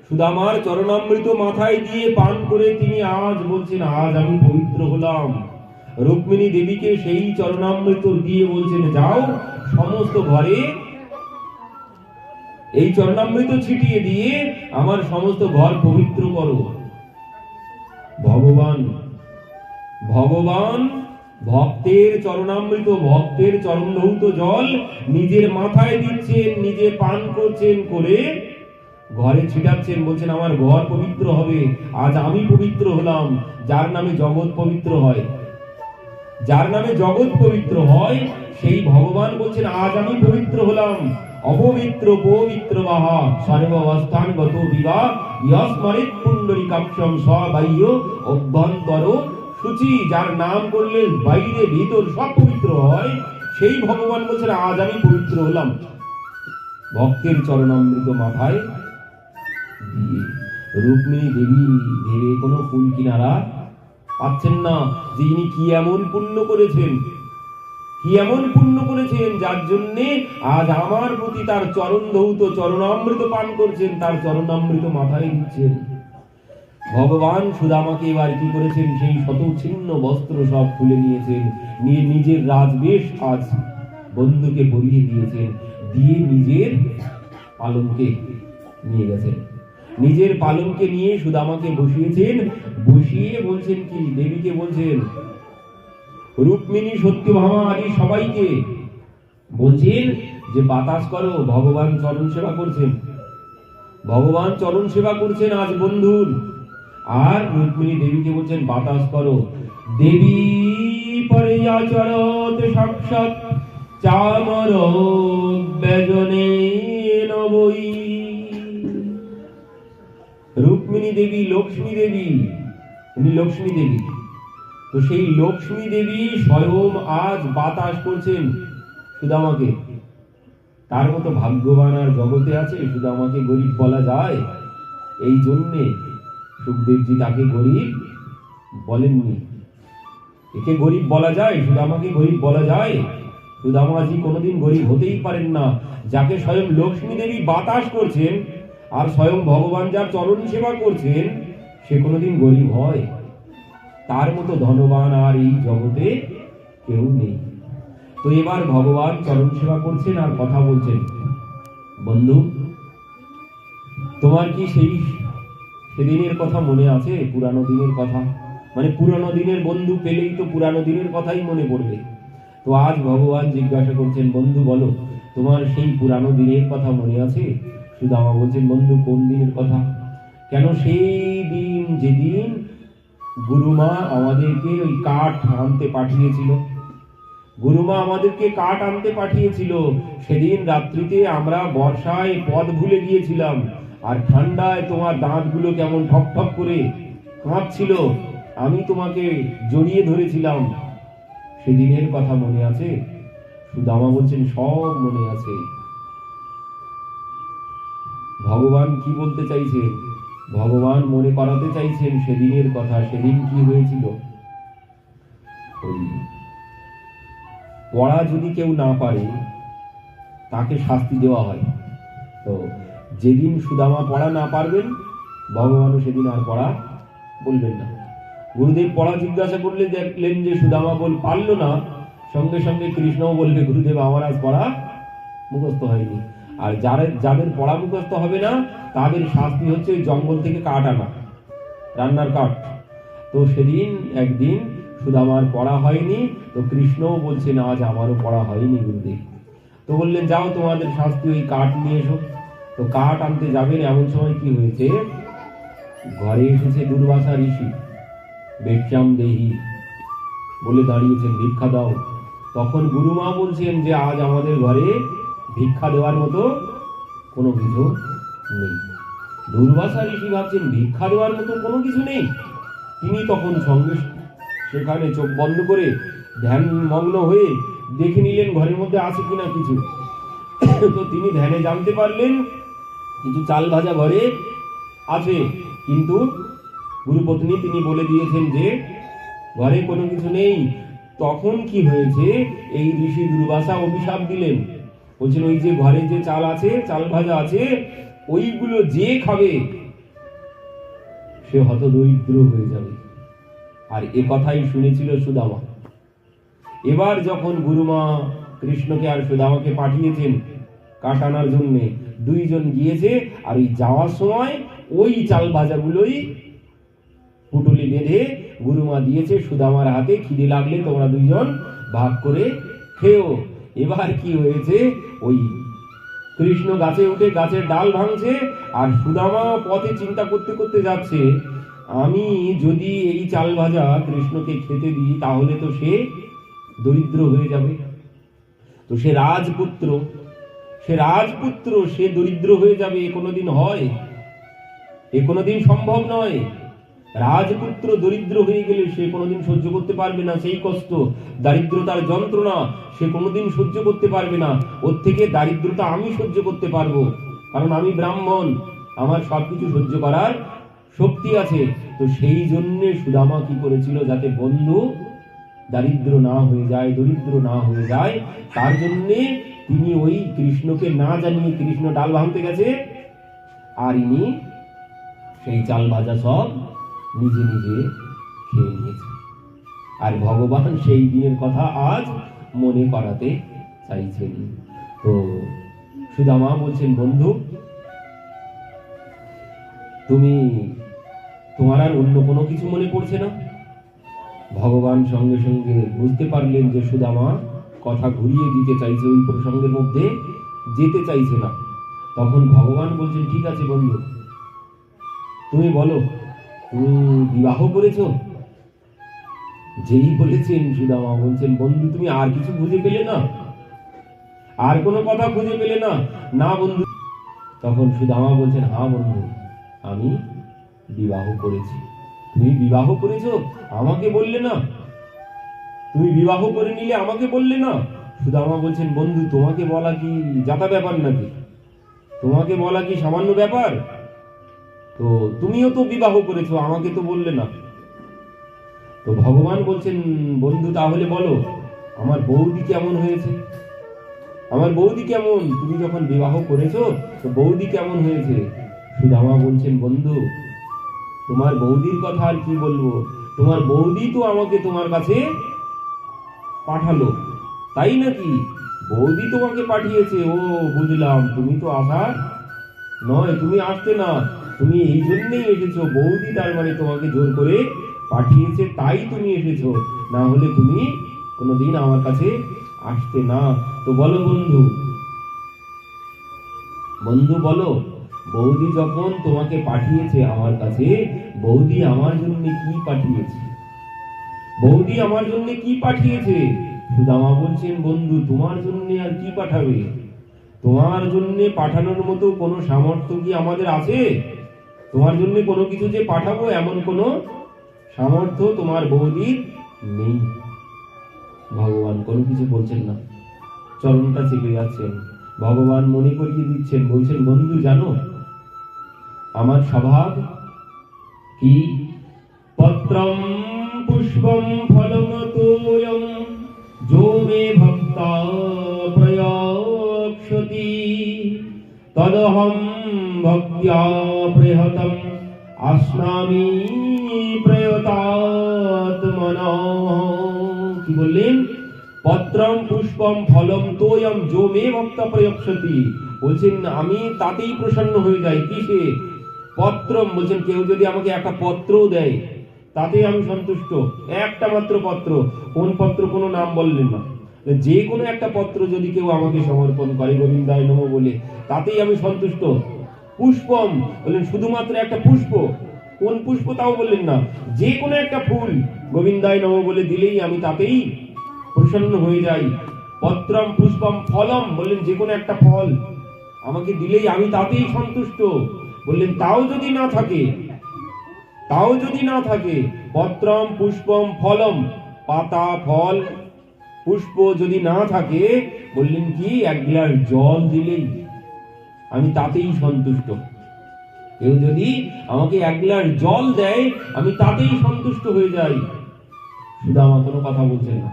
সুদামার চরণামৃত মাথায় দিয়ে পান করে তিনি আজ বলছেন আজ আমি পবিত্র হলাম। রুক্মিণী দেবীকে সেই চরণামৃত দিয়ে বলছেন যাও সমস্ত ঘরে এই চরণামৃত ছিটিয়ে দিয়ে আমার সমস্ত ঘর পবিত্র করো। ভগবান ভক্তের চরণামৃত, ভক্তের চরণধৌত জল নিজের মাথায় দিচ্ছেন, নিজে পান করছেন, করে ঘরে ছিটাচ্ছেন, বলছেন আমার ঘর পবিত্র হবে, আজ আমি পবিত্র হলাম। যার নামে জগৎ পবিত্র হয়, যার নামে জগৎ পবিত্র হয় সেই ভগবান বলছেন আজ আমি পবিত্র হলাম। অপবিত্র পবিত্র বাহা সর্বাবস্থান গত বিবাহ ইয়স্মরিত পুণ্ডরীকাক্ষম সবাহ্য অভ্যন্তর শুচি, যার নাম করলে বাইরে ভিতর সব পবিত্র হয়, সেই ভগবান বলছেন আজ আমি পবিত্র হলাম। ভক্তের চরণামৃত মাথায় দিয়ে রুক্মিণী দেবী ভেবে কোনো ফুল কিনারা পাচ্ছেন না যে ইনি কি এমন পুণ্য করেছেন, কি এমন পুণ্য করেছেন যার জন্যে আজ আমার প্রতি তার চরণ ধৌত চরণামৃত পান করছেন, তার চরণামৃত মাথায় দিচ্ছেন। ভগবান সুদামাকে এবার কি করেছেন? সেই শত ছিন্ন বস্ত্র সব খুলে নিয়েছেন, নিয়ে নিজের রাজবেশ আজ বন্ধুকে পরিয়ে দিয়েছেন, দিয়ে নিজের পালঙ্কে নিয়ে গেছেন। নিজের পালঙ্কে নিয়ে সুদামাকে বসিয়েছেন, বসিয়ে বলছেন কি? দেবীকে বলছেন, রুক্মিণী সত্যভামা আদি সবাইকে বলছেন যে বাতাস করো। ভগবান চরণ সেবা করছেন, ভগবান চরণ সেবা করছেন আজ বন্ধুর। আর রুক্মিণী দেবীকে বলছেন বাতাস করো। দেবী পরে আচরত সাক্ষাৎ চামর বেজনে নবই। রুক্মিণী দেবী লক্ষ্মী দেবী, উনি লক্ষ্মী দেবী, তো সেই লক্ষ্মী দেবী স্বয়ং আজ বাতাস করছেন সুদামাকে। তার মতো ভাগ্যবান আর জগতে আছে? সুদামাকে গরিব বলা যায়? এই জন্যে সুখদেবজি তাকে গরিব বলেননি। একে গরিব বলা যায়? সুদামাকে গরিব বলা যায়? সুদামাজি কোনোদিন গরিব হতেই পারেন না। যাকে স্বয়ং লক্ষ্মী দেবী বাতাস করছেন আর স্বয়ং ভগবান যার চরণ সেবা করছেন, সে কোনোদিন গরিব হয়? তার মতো ধনবান আর এই জগতে কেউ নেই। তো এবার ভগবান চরণ সেবা করছেন আর কথা বলছেন, বন্ধু তোমার কি সেই সেদিনের কথা মনে আছে? পুরানো দিনের কথা, মানে পুরানো দিনের বন্ধু পেলেই তো পুরানো দিনের কথাই মনে পড়বে। তো আজ ভগবান জিজ্ঞাসা করছেন, বন্ধু বলো তোমার সেই পুরানো দিনের কথা মনে আছে? সুদামা বলছেন, বন্ধু কোন দিনের কথা? কেন সেই দিন যেদিন গুরুমা আমাদেরকে ওই কাঠ আনতে পাঠিয়েছিল। গুরুমা আমাদেরকে কাঠ আনতে পাঠিয়েছিল। সেদিন রাত্রিতে আমরা বর্ষায় পথ ভুলে গিয়েছিলাম, আর ঠান্ডায় তোমার দাঁতগুলো কেমন ঠক ঠক করে কাঁপছিল। আমি তোমাকে জড়িয়ে ধরেছিলাম। সেদিনের কথা মনে আছে? সুদামা বলছেন, সব মনে আছে। ভগবান কি বলতে চাইছেন? ভগবান মনে করাতে চাইছেন সেদিনের কথা। সেদিন কি হয়েছিল? পড়া যদি কেউ না পারে তাকে শাস্তি দেওয়া হয়। তো যেদিন সুদামা পড়া না পারবেন, ভগবানও সেদিন আর পড়া বলবেন না। গুরুদেব পড়া জিজ্ঞাসা করলে দেখলেন যে সুদামা পারলো না, সঙ্গে সঙ্গে কৃষ্ণও বলবে, গুরুদেব আমার আজ পড়া মুখস্থ হয়নি। আর যাদের পড়া মুখস্থ হবে না তাদের শাস্তি হচ্ছে জঙ্গল থেকে কাঠ আনা, রান্নার কাঠ। তো সেদিন একদিন সুদামার পড়া হয়নি, তো কৃষ্ণও বলছেন আজ আমারও পড়া হয়নি গুরুদেব। তো বললেন, যাও তোমাদের শাস্তি, ওই কাঠ নিয়ে এসো। তো কাঠ আনতে যাবেন, এমন সময় কি হয়েছে, ঘরে এসেছে দুর্বাসা ঋষি। বেশ্যাম দেহি বলে দাঁড়িয়েছেন, ভিক্ষা দাও। তখন গুরুমা বলছেন যে আজ আমাদের ঘরে ভিক্ষা দেওয়ার মতো কোনো কিছু নেই। দুর্বাসা ঋষি ভাবছেন ভিক্ষা দেওয়ার মতো কোনো কিছু নেই। তিনি তখন সঙ্গে সেখানে চোখ বন্ধ করে ধ্যান মগ্ন হয়ে দেখে নিলেন ঘরের মধ্যে আছে কিনা কিছু। তো তিনি ধ্যানে জানতে পারলেন কিছু চাল ভাজা ঘরে আছে, কিন্তু গুরুপত্নী তিনি বলে দিয়েছেন যে ঘরে কোনো কিছু নেই। তখন কি হয়েছে, এই ঋষি দুর্বাসা অভিশাপ দিলেন, বলছেন ওই যে ঘরে যে চাল আছে, চাল ভাজা আছে, ওইগুলো যে খাবে সে হতদরিদ্র হয়ে যাবে। আর এ কথাই শুনেছিল সুদামা। এবার যখন গুরুমা কৃষ্ণকে আর সুদামাকে পাঠিয়েছেন কাঠ আনার জন্য, দুইজন গিয়েছে, আর ওই যাওয়ার সময় ওই চাল ভাজাগুলোই পুটুলি বেঁধে গুরুমা দিয়েছে সুদামার হাতে, খিদে লাগলে তোমরা দুইজন ভাগ করে খেও। এবার কি হয়েছে, ওই কৃষ্ণ গাছে উঠে গাছের ডাল ভাঙছে, আর সুদামা পথে চিন্তা করতে করতে যাচ্ছে, আমি যদি এই চাল ভাজা কৃষ্ণকে খেতে দিই তাহলে তো সে দরিদ্র হয়ে যাবে। তো সে রাজপুত্র, সে দরিদ্র হয়ে যাবে, এ কোনোদিন হয়? এ কোনোদিন সম্ভব নয়। রাজপুত্র দরিদ্র হয়ে গেলে সে কোনোদিন সহ্য করতে পারবে না, সেই কষ্ট, দারিদ্রতার যন্ত্রণা সে কোনোদিন সহ্য করতে পারবে না। ওর থেকে দারিদ্রতা আমি সহ্য করতে পারবো, কারণ আমি ব্রাহ্মণ, আমার সবকিছু সহ্য করার শক্তি আছে। তো সেই জন্য সুদামা কি করেছিল, যাতে বন্ধু দারিদ্র না হয়ে যায়, দরিদ্র না হয়ে যায়, তার জন্যে তিনি ওই কৃষ্ণকে না জানিয়ে, কৃষ্ণ ডাল ভাঙতে গেছে আর ইনি সেই চাল ভাজা সব নিজে নিজে খেয়ে নিয়েছে। আর ভগবান সেই দিনের কথা আজ মনে করাতে চাইছেন। তো সুদামা বলছেন, বন্ধু তোমার আর অন্য কোনো কিছু মনে পড়ছে না? ভগবান সঙ্গে সঙ্গে বুঝতে পারলেন যে সুদামা কথা ঘুরিয়ে দিতে চাইছে, ওই প্রসঙ্গের মধ্যে যেতে চাইছে না। তখন ভগবান বলছেন, ঠিক আছে বন্ধু, তুমি বলো, তুমি বিবাহ করেছো? যেই বলেছেন সুদামা বলছেন, বন্ধু তুমি আর কিছু খুঁজে পেলে না? আর কোনো কথা খুঁজে পেলে না? না বন্ধু। তখন সুদামা বলছেন, হ্যাঁ বন্ধু, আমি বিবাহ করেছি। তুমি বিবাহ করেছো, আমাকে বললে না? তুমি বিবাহ করে নিলে, আমাকে বললে না? সুদামা বলছেন, বন্ধু তোমাকে বলা কি জাতা ব্যাপার নাকি? তোমাকে বলা কি সামান্য ব্যাপার? তো তুমিও তো বিবাহ করেছো, আমাকে তো বললে না। তো ভগবান বলছেন, বন্ধু তাহলে বলো, আমার বৌদি কেমন হয়েছে? আমার বৌদি কেমন? তুমি যখন বিবাহ করেছো তো বৌদি কেমন হয়েছে? সুদামা বলছেন, বন্ধু তোমার বৌদির কথা আর কি বলবো, তোমার বৌদি তো আমাকে তোমার কাছে পাঠালো, তাই নাকি? বৌদি তোমাকে পাঠিয়েছে, ও বুঝলাম, তুমি তো আসার নয়, তুমি আসতে না, তুমি এই জন্যই এসেছো, বৌদি তার মানে তোমাকে জোর করে পাঠিয়েছে, তাই তুমি এসেছো, না হলে তুমি কোনোদিন আমার কাছে আসতে না। তো বলো বন্ধু, বন্ধু বলো, বৌদি যখন তোমাকে পাঠিয়েছে আমার কাছে, বৌদি আমার জন্য কি পাঠিয়েছে? বৌদি আমার জন্য কি পাঠিয়েছে? সুদামা বলছেন, বন্ধু তোমার জন্য আর কি পাঠাবে? তোমার জন্য পাঠানোর মতো কোনো সামর্থ্য কি আমাদের আছে? তোমার জন্য কোনো কিছু যে পাঠাবো এমন কোনো সামর্থ্য তোমার বৌদির নেই। ভগবান কোনো কিছু বলছেন না, চরণটা চেপে যাচ্ছেন। ভগবান মনে করিয়ে দিচ্ছেন, বলছেন, বন্ধু জানো আমার স্বভাব কি? পত্রম পুষ্পম ফলম তোয়ম যো মে ভক্তা প্রয়ক্ষতি তদহম ভক্ত্যা প্রহতম আস্নামি প্রয়তাত্মনঃ। কি বললেন? পত্রম পুষ্পম ফলম তোয়ম যো মে ভক্তা প্রয়ক্ষতি। বলছেন আমি তাতেই প্রসন্ন হয়ে যাই। কিসে? পত্রম বলছেন, কেউ যদি আমাকে একটা পত্রও দেয় তাতে আমি সন্তুষ্ট। একটা মাত্র পত্র, কোন পত্র কোনো নাম বললেন না, যে কোনো একটা পত্র যদি কেউ আমাকে সমর্পণ করে গোবিন্দায় নমঃ বলে, তাতেই আমি সন্তুষ্ট। পুষ্পম বললেন, শুধুমাত্র একটা পুষ্প, কোন পুষ্প তাও বললেন না, যে কোনো একটা ফুল গোবিন্দায় নমঃ বলে দিলেই আমি তাতেই প্রসন্ন হয়ে যাই। পত্রম পুষ্পম ফলম বললেন, যে কোনো একটা ফল আমাকে দিলেই আমি তাতেই সন্তুষ্ট। বললেন তাও যদি না থাকে, তাও যদি না থাকে, পত্রম পুষ্পম ফলম, পাতা ফল পুষ্প যদি না থাকে, বললেন কি এক গ্লাস জল দিলেই আমি তাতেই সন্তুষ্ট। কেউ যদি আমাকে এক গ্লাস জল দেয় আমি তাতেই সন্তুষ্ট হয়ে যাই। সুদামা কোনো কথা বলছেন না।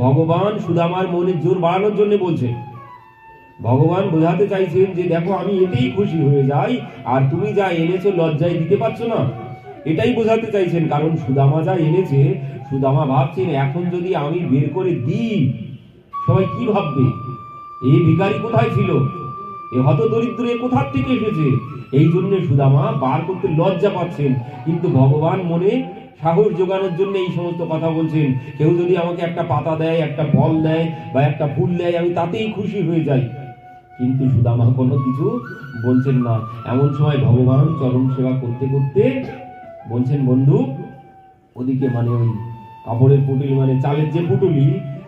ভগবান সুদামার মনের জোর বাড়ানোর জন্য বলছেন। ভগবান বোঝাতে চাইছেন যে দেখো আমি এতেই খুশি হয়ে যাই, আর তুমি যা এনেছো লজ্জায় দিতে পারছো না, এটাই বোঝাতে চাইছেন। কারণ সুদামা যা এনেছে, সুদামা ভাবছেন এখন যদি আমি বের করে দিই সবাই কি ভাববে? এই ভিখারি কোথায় ছিল, এ হতদরিদ্র এ কোথার থেকে এসেছে? এই জন্য সুদামা বার করতে লজ্জা পাচ্ছেন। কিন্তু ভগবান মনে সাহস যোগানোর জন্য এই সমস্ত কথা বলছেন। কেউ যদি আমাকে একটা পাতা দেয়, একটা ফল দেয় বা একটা ফুল দেয়, আমি তাতেই খুশি হয়ে যাই। কিন্তু সুদামা কোনো কিছু বলছেন না। এমন সময় ভগবান চরণ সেবা করতে করতে বলছেন, বন্ধু ওদিকে মানে ওই কাপড়ের পুটুলি, মানে চালের যে পুটুলি,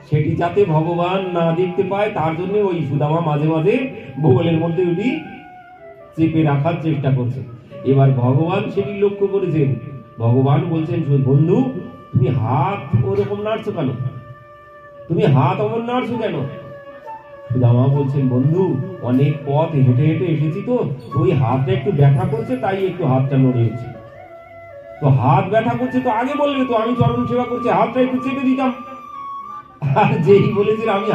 সেটি যাতে ভগবান না দেখতে পায় তার জন্য ওই সুদামা মাঝে মাঝে বগলের মধ্যে ওটি চেপে রাখার চেষ্টা করছে। এবার ভগবান সেটি লক্ষ্য করেছেন। ভগবান বলছেন, বন্ধু তুমি হাত ওরকম নাড়ছো কেন? তুমি হাত অমন নাড়ছো কেন? সুদামা বলছেন, বন্ধু অনেক পথ হেঁটে হেঁটে এসেছি তো ওই হাতটা একটু ব্যথা করছে, তাই একটু হাতটা নড়িয়েছি। তো হাত ব্যথা করছে তো আগে বললে তো, আমি চরণ সেবা করছি হাতটা একটু চেপে দিতাম। আর যেই বলেছিল আমি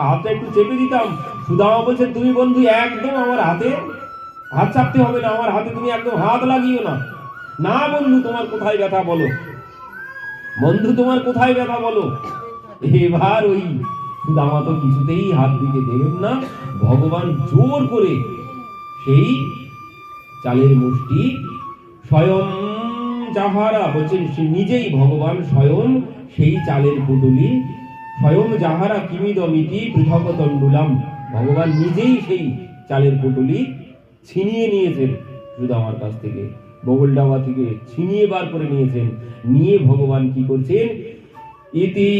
হাতটা একটু চেপে দিতাম, সুদামা বলছেন, তুমি বন্ধু একদম আমার হাতে হাত চাপতে হবে না, আমার হাতে তুমি একদম হাত লাগিও না। না বন্ধু তোমার কোথায় ব্যথা বলো, বন্ধু তোমার কোথায় ব্যথা বলো। এবার ওই সুদামা তো কিছুতেই হাত দিতে দেবেন না। ভগবান জোর করে সেই চালের মুষ্টি স্বয়ং যাহারা বলছেন, সে নিজেই ভগবান স্বয়ং সেই চালের পুটুলি, স্বয়ং যাহারা কিমিদমিতি পৃথক তণ্ডুলাম, ভগবান নিজেই সেই চালের পুটুলি ছিনিয়ে নিয়েছেন সুদামার কাছ থেকে, বগলডাবা থেকে ছিনিয়ে বার করে নিয়েছেন। নিয়ে ভগবান কি করছেন? ইতি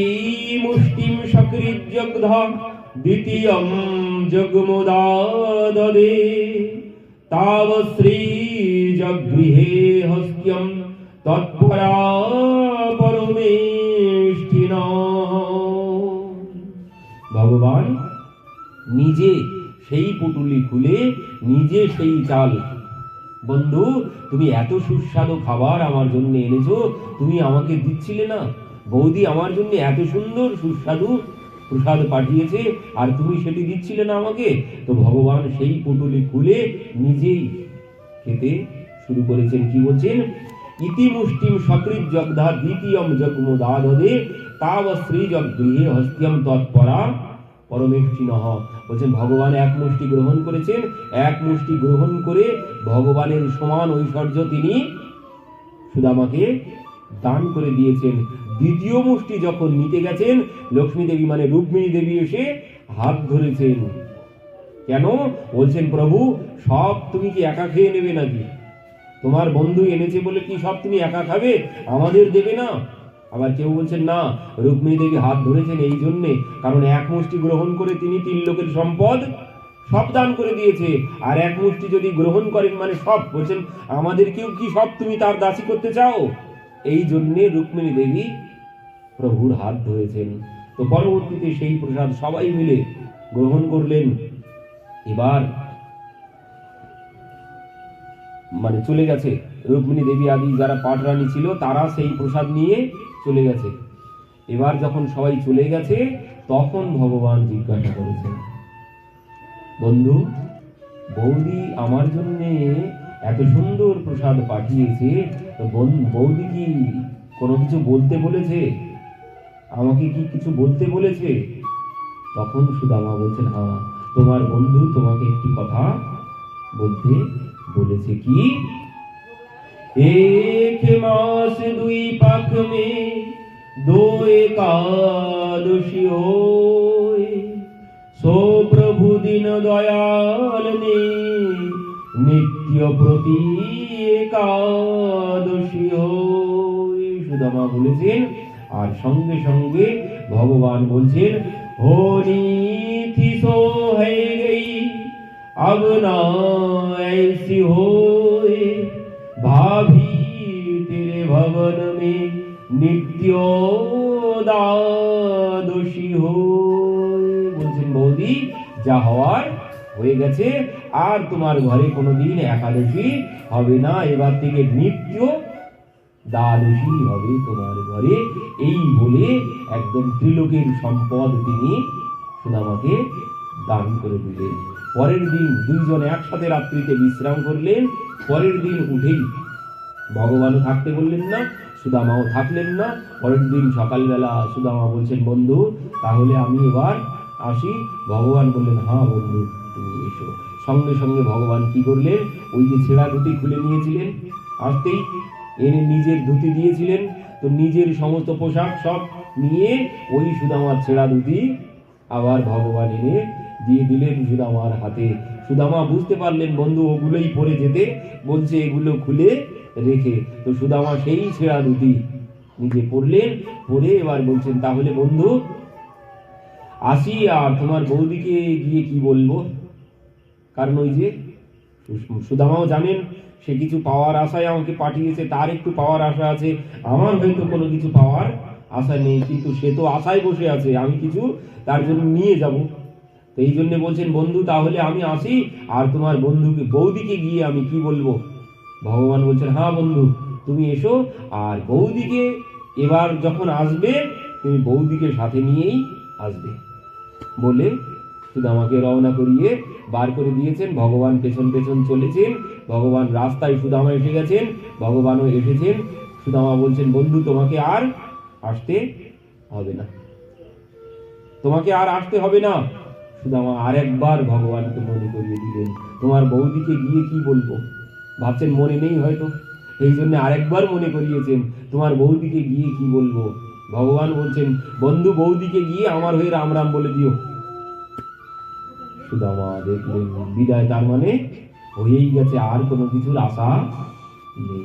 মুষ্টিম সকৃজ্জগ্ধ দ্বিতীয়ম জগমুদাদদে তাব শ্রী জগৃহে হস্ত্যম তৎপরা পরমেষ্ঠিন। ভগবান নিজে সেই পুটুলি খুলে নিজে সেই চাল, বন্ধু তুমি এত সুস্বাদু খাবার আমার জন্য এনেছো, তুমি আমাকে দিচ্ছিলে না? বৌদি আমার জন্য এত সুন্দর সুস্বাদু প্রসাদ পাঠিয়েছে আর তুমি সেটি দিচ্ছিলে না আমাকে? তো ভগবান সেই পুটুলি খুলে নিজেই খেতে শুরু করেছেন। কি বলছেন? ইতি মুষ্টিম সকৃত জগধা দ্বিতীয়ম জগমুদাদদে তাব শ্রী জগগৃহে হস্ত্যম তৎপরা পরমেষ্ঠিনঃ। বলছেন ভগবান এক মুষ্টি গ্রহণ করেছেন, এক মুষ্টি গ্রহণ করে ভগবানের সমান ঐশ্বর্য তিনি সুদামাকে দান করে দিয়েছেন। দ্বিতীয় মুষ্টি যখন নিতে গেছেন, লক্ষ্মী দেবী মানে রুক্মিণী দেবী এসে হাত ধরেছেন। কেন? বলছেন প্রভু সব তুমি কি একা খেয়ে নেবে নাকি? তোমার বন্ধু এনেছে বলে কি সব তুমি একা খাবে, আমাদের দেবে না? আবার কেউ বলছেন না, রুক্মিণী দেবী হাত ধরেছেন এই জন্যে কারণ এক মুষ্টি গ্রহণ করে তিনি 3 লোকের সম্পদ সব দান করে দিয়েছে, আর এক মুষ্টি যদি গ্রহণ করেন মানে সব। বলছেন আমাদেরকেও কি সব তুমি তার দাসী করতে চাও? এই জন্যে রুক্মিণী দেবী প্রভুর হাত ধরেছেন। তো পরবর্তীতে সেই প্রসাদ সবাই মিলে গ্রহণ করলেন। এবার মানে চলে গেছে, রুক্মিণী দেবী আদি যারা পাটরানী ছিল তারা সেই প্রসাদ নিয়ে চলে গেছে। এবার যখন সবাই চলে গেছে তখন ভগবান জিজ্ঞাসা করেছেন, বন্ধু, বৌদি আমার জন্য এত সুন্দর প্রসাদ পাঠিয়েছে, তো বৌদি কি কোনো কিছু বলতে বলেছে? আমাকে কি কিছু বলতে বলেছে? তখন সুদামা বলছেন, হ্যাঁ, তোমার বন্ধু তোমাকে একটি কথা বলতে বলেছে। কি? एक मास दुई पख में दो एकादशी होय, सो प्रभु दिन दयाल ने नित्य प्रति एकादशी होय। সুদামা বলেছেন, আর সঙ্গে সঙ্গে ভগবান বলছেন, होनी थी सो है गई, अब ना ऐसी होए, भाभी तेरे भवन में नित्य দ্বাদশী होए। বলছেন বৌদি যা হওয়ার হয়ে গেছে, আর তোমার ঘরে কোনোদিন একাদশী হবে না, এবার থেকে নিত্য দ্বাদশী হবে তোমার ঘরে। এই বলে একদম ত্রিলোকের সম্পদ তিনি সুদামাকে দান করে দিলেন। পরের দিন দুইজন একসাথে রাত্রিতে বিশ্রাম করলেন। পরের দিন উঠেই ভগবানও থাকতে বললেন না, সুদামাও থাকলেন না। পরের দিন সকালবেলা সুদামা বলছেন, বন্ধু তাহলে আমি এবার আসি। ভগবান বললেন, হ্যাঁ বন্ধু তুমি এসো। সঙ্গে সঙ্গে ভগবান কি করলেন, ওই যে ছেঁড়া ধুতি খুলে নিয়েছিলেন, আসতেই এনে নিজের ধুতি দিয়েছিলেন, তো নিজের সমস্ত পোশাক সব নিয়ে ওই সুদামার ছেঁড়া ধুতি আবার ভগবান এনে দিয়ে দিলেন সুদামার হাতে। সুদামা বুঝতে পারলেন বন্ধু ওগুলোই পরে যেতে বলছে, এগুলো খুলে রেখে। তো সুদামা সেই ছেঁড়া ধুতি নিজে পরলেন, পরে এবার বলছেন, তাহলে বন্ধু আসি, আর তোমার বৌদিকে গিয়ে কি বলবো? কারণ ওই যে সুদামাও জানেন সে কিছু পাওয়ার আশায় আমাকে পাঠিয়েছে, তার একটু পাওয়ার আশা আছে, আমার হয়তো কোনো কিছু পাওয়ার আশা নেই, কিন্তু সে তো আশায় বসে আছে আমি কিছু তার জন্য নিয়ে যাব। তো এই জন্য বলছেন, বন্ধু তাহলে আমি আসি, আর তোমার বৌদিকে গিয়ে আমি কি বলবো? ভগবান বলছেন, হ্যাঁ বন্ধু তুমি এসো, আর বৌদিকে এবার যখন আসবে তুমি বৌদিকে সাথে নিয়েই আসবে। বলে সুদামাকে রওনা করিয়ে বার করে দিয়েছেন। ভগবান পেছন পেছন চলেছেন। ভগবান রাস্তায় সুদামা এসে গেছেন, ভগবানও এসেছেন। সুদামা বলছেন, বন্ধু তোমাকে আর আসতে হবে না, তোমাকে আর আসতে হবে না। সুদামা আরেকবার ভগবানকে মনে করিয়ে দিলেন, তোমার বৌদিকে গিয়ে কি বলবো? ভাবছেন মনে নেই হয়তো, এই জন্য আরেকবার মনে করিয়েছেন, তোমার বৌদিকে গিয়ে কি বলবো? ভগবান বলছেন, বন্ধু বৌদিকে গিয়ে আমার হয়ে রাম রাম বলে দিও। সুদামা দেখলেন বিদায়, তার মানে হয়েই গেছে, আর কোনো কিছুর আশা নেই।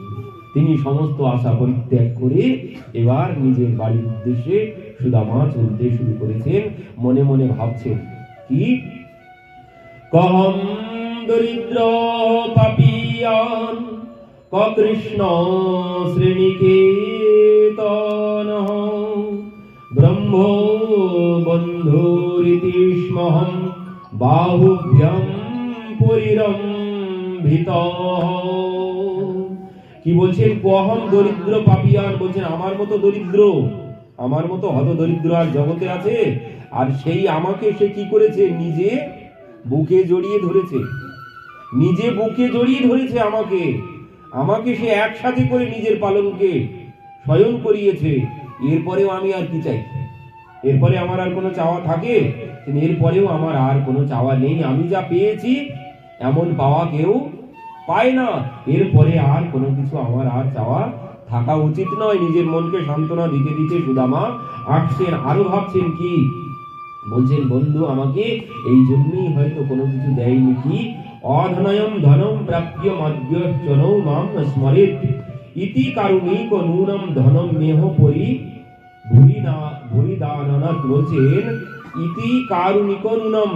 তিনি সমস্ত আশা পরিত্যাগ করে এবার নিজের বাড়ির উদ্দেশ্যে সুদামা চলতে শুরু করেছেন। মনে মনে ভাবছেন, কি কহম দরিদ্র পাপিয়ান কৃষ্ণ শ্রেণীকেতন ব্রহ্ম বন্ধুরিতিষ্মহম বাহুভ্যম পরিরম্ভিত। কি বলছেন? কহম দরিদ্র পাপিয়ান, বলছেন আমার মতো দরিদ্র, আমার মতো হত দরিদ্র আর জগতে আছে? আর সেই আমাকে সে কি করেছে? নিজে বুকে জড়িয়ে ধরেছে, নিজে বুকে জড়িয়ে ধরেছে আমাকে, আমাকে সে একসাথে করে নিজের পালনকে শয়ন করিয়েছে। এরপরেও আমি আর কি চাই? এরপরে আমার আর কোনো চাওয়া থাকে? এরপরেও আমার আর কোনো চাওয়া নেই। আমি যা পেয়েছি এমন পাওয়া কেউ পায় না। এরপরে আর কোনো কিছু আমার আর চাওয়া থাকা উচিত নয়। নিজের মনকে সান্ত্বনা দিতে দিতে সুদামা আসছেন, আরো ভাবছেন কি বলছেন বন্ধু আমাকে এই জন্যই হয়তো কোনো কিছু দেয়নি কি অধনয়ম ধনম প্রাপ্য মাদ্যচনৌ মাম স্মরেত ইতি কারুণিক নূনম ধনম মেহ পরি ভুরি দানানাত বলছেন ইতি কারুণিক নূনম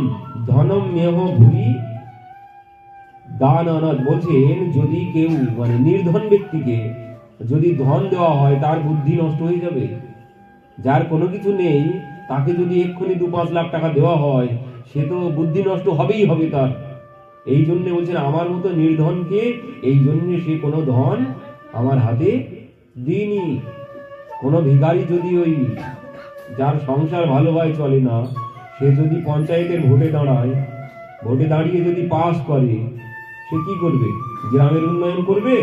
ধনম মেহ ভুরি দানানাত বলছেন যদি কেউ মানে নির্ধন ব্যক্তিকে যদি ধন দেওয়া হয় তার বুদ্ধি নষ্ট হয়ে যাবে। যার কোনো কিছু নেই তাকে যদি এক্ষুনি 2-5 লাখ টাকা দেওয়া হয় সে তো বুদ্ধি নষ্ট হবেই হবে তার। এই জন্য বলছেন আমার মতো নির্ধনকে এই জন্য সে কোনো ধন আমার হাতে দিইনি। কোনো ভিখারি যদি ওই যার সংসার ভালোভাবে চলে না সে যদি পঞ্চায়েতের ভোটে দাঁড়ায়, ভোটে দাঁড়িয়ে যদি পাস করে সে কি করবে? গ্রামের উন্নয়ন করবে?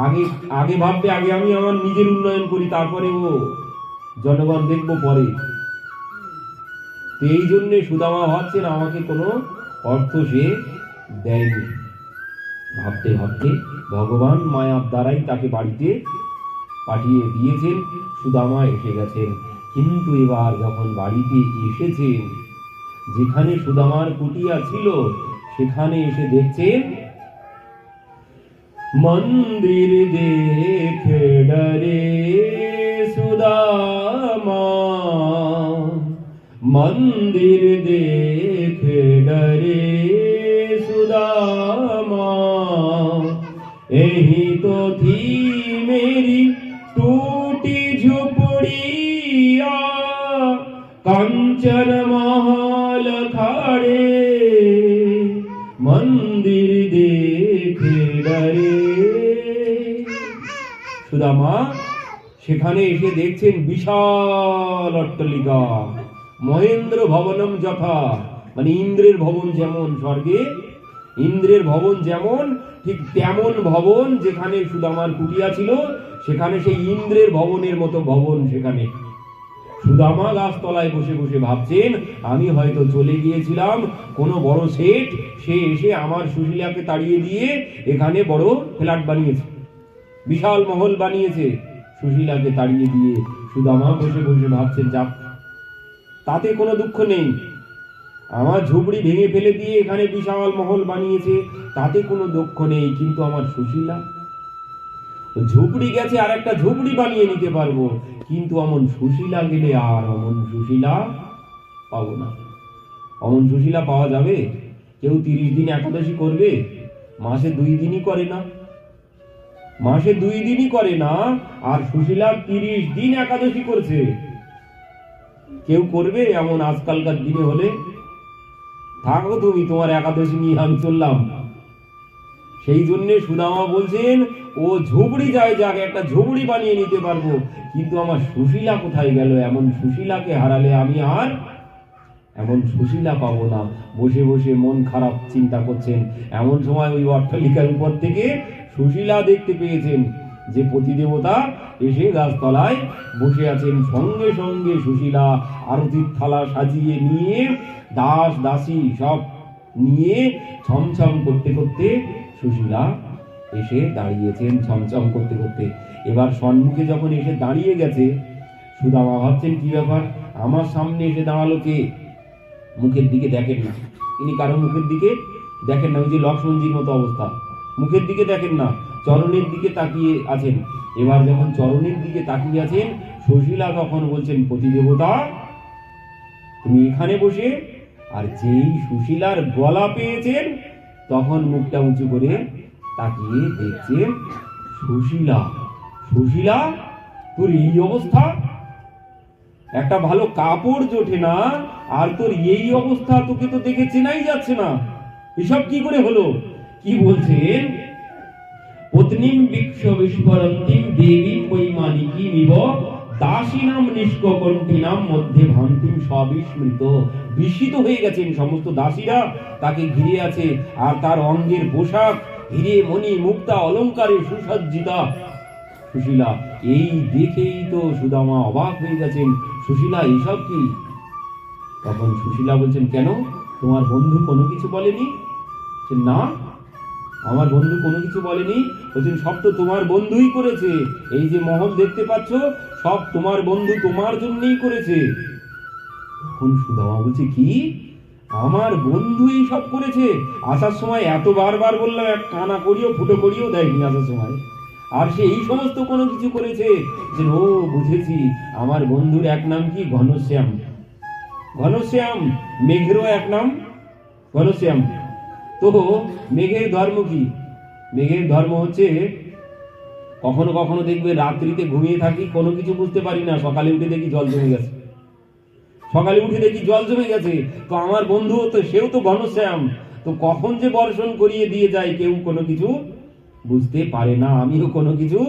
আগে আগে ভাববে আগে আমি আমার নিজের উন্নয়ন করি তারপরে ও জনগণ দেখবো পরে। তো এই জন্য সুদামা ভাবছেন আমাকে কোনো অর্থ সে দেয়নি। ভাবতে ভাবতে ভগবান মায়ার দ্বারাই তাকে বাড়িতে পাঠিয়ে দিয়েছেন। সুদামা এসে গেছেন। কিন্তু এবার যখন বাড়িতে এসেছেন, যেখানে সুদামার কুটিয়া ছিল সেখানে এসে দেখছেন মন্দির দেখে ডরে সুদামা, मंदिर देख डरे सुदामा, यही तो थी मेरी टूटी झुपड़िया, कंचन महल खड़े मंदिर देख डरे। সুদামা সেখানে এসে দেখছেন বিশাল অট্টালিকা, মহেন্দ্র ভবনম যথা, মানে ইন্দ্রের ভবন যেমন স্বর্গে ইন্দ্রের ভবন যেমন ঠিক তেমন ভবন যেখানে সুদামার কুটিয়া ছিল সেখানে সেই ইন্দ্রের ভবনের মতো ভবন। সেখানে সুদামা গাছতলায় বসে বসে ভাবছেন আমি হয়তো চলে গিয়েছিলাম কোনো বড় শেঠ, সে এসে আমার সুশীলাকে তাড়িয়ে দিয়ে এখানে বড় ফ্ল্যাট বানিয়েছে, বিশাল মহল বানিয়েছে। সুশীলাকে তাড়িয়ে দিয়ে সুদামা বসে বসে ভাবছেন যাক তাতে কোনো দুঃখ নেই, আমার ঝুপড়ি ভেঙে ফেলে দিয়ে এখানে বিশাল মহল বানিয়েছে তাতে কোনো দুঃখ নেই, কিন্তু আমার সুশীলা ঝুপড়ি গেছে আর একটা ঝুপড়ি বানিয়ে নিতে পারবো, কিন্তু অমন সুশীলা গেলে আর অমন সুশীলা পাবো না। অমন সুশীলা পাওয়া যাবে? কেউ 30 দিন একাদশী করবে, মাসে 2 দিনই করে না, মাসে 2 দিনই করে না, আর সুশীলা 30 দিন একাদশী করছে। কেউ করবে এমন আজকালকার দিনে হলে? থাকো তুমি, তোমার একাদশী নিয়ে আমি চললাম। সেই জন্য সুদামা বলছেন ও ঝুপড়ি যায় যাক, একটা ঝুপড়ি বানিয়ে নিতে পারবো, কিন্তু আমার সুশীলা কোথায় গেল? এমন সুশীলাকে হারালে আমি আর এমন সুশীলা পাবো না। বসে বসে মন খারাপ চিন্তা করছেন। এমন সময় ওই অট্টালিকার উপর থেকে সুশীলা দেখতে পেয়েছেন যে পতিদেবতা এসে গাছতলায় বসে আছেন। সঙ্গে সঙ্গে সুশীলা আরতির থালা সাজিয়ে নিয়ে দাস দাসী সব নিয়ে ছমছম করতে করতে সুশীলা এসে দাঁড়িয়েছেন, ছমছম করতে করতে। এবার সম্মুখে যখন এসে দাঁড়িয়ে গেছে সুদামা ভাবছেন কি ব্যাপার, আমার সামনে এসে দাঁড়ালো কে? মুখের দিকে দেখেন না, ইনি কারো মুখের দিকে দেখেন না, ওই যে লক্ষ্মণজির মতো অবস্থা, মুখের দিকে দেখেন না, চরণের দিকে তাকিয়ে আছেন। এবার যখন চরণের দিকে তাকিয়ে আছেন সুশীলা তখন বলছেন পতিদেবতা তুমি এখানে বসে, আর যেই সুশীলার গলা পেয়েছেন তখন মুখটা উঁচু করে তাকিয়ে দেখছেন সুশীলা। সুশীলা তোর এই অবস্থা, একটা ভালো কাপড় জোটে না আর তোর এই অবস্থা, তোকে তো দেখে চেনাই যাচ্ছে না, এসব কি করে হলো? কি বলছেন? পত্নীম বিক্ষ বিস্ফরন্তিম দেবীম বৈমানিকীমিব দাসীনাম নিষ্ককণ্ঠিনাম মধ্যে ভান্তিম সবিস্মৃত। বিস্মিত হয়ে গেছেন, সমস্ত দাসীরা তাকে ঘিরে আছে আর তার অঙ্গের পোশাক হিরে মণি মুক্তা অলঙ্কারে সুসজ্জিতা। সুশীলা এই দেখেই তো সুদামা অবাক হয়ে গেছেন, সুশীলা এইসব কি? তখন সুশীলা বলছেন কেন, তোমার বন্ধু কোনো কিছু বলেনি? না, আমার বন্ধু কোনো কিছু বলেনি। বলছেন সব তো তোমার বন্ধুই করেছে, এই যে মহল দেখতে পাচ্ছ সব তোমার বন্ধু তোমার জন্যই করেছে। তখন সুদামা বলছে, কি আমার বন্ধু এই সব করেছে? আসার সময় এত বারবার বললাম, এক কানা করিও ফুটো করিও দেয়নি আসার সময়, আর সে এই সমস্ত কোনো কিছু করেছে। যে ও বুঝেছি, আমার বন্ধুর এক নাম কি? ঘনশ্যাম। ঘনশ্যাম, মেঘেরও এক নাম ঘনশ্যাম। তো মেঘের ধর্ম কি? মেঘের ধর্ম হচ্ছে, কখনো কখনো দেখবে রাত্রিতে ঘুমিয়ে থাকি, কোনো কিছু বুঝতে পারি না, সকালে উঠে দেখি জল জমে গেছে। সকালে উঠে দেখি জল জমে গেছে। তো আমার বন্ধু তো, সেও তো ঘনশ্যাম। তো কখন যে বর্ষণ করিয়ে দিয়ে যায় কেউ কোনো কিছু বুঝতে পারে না। আমিও কোনো কিছু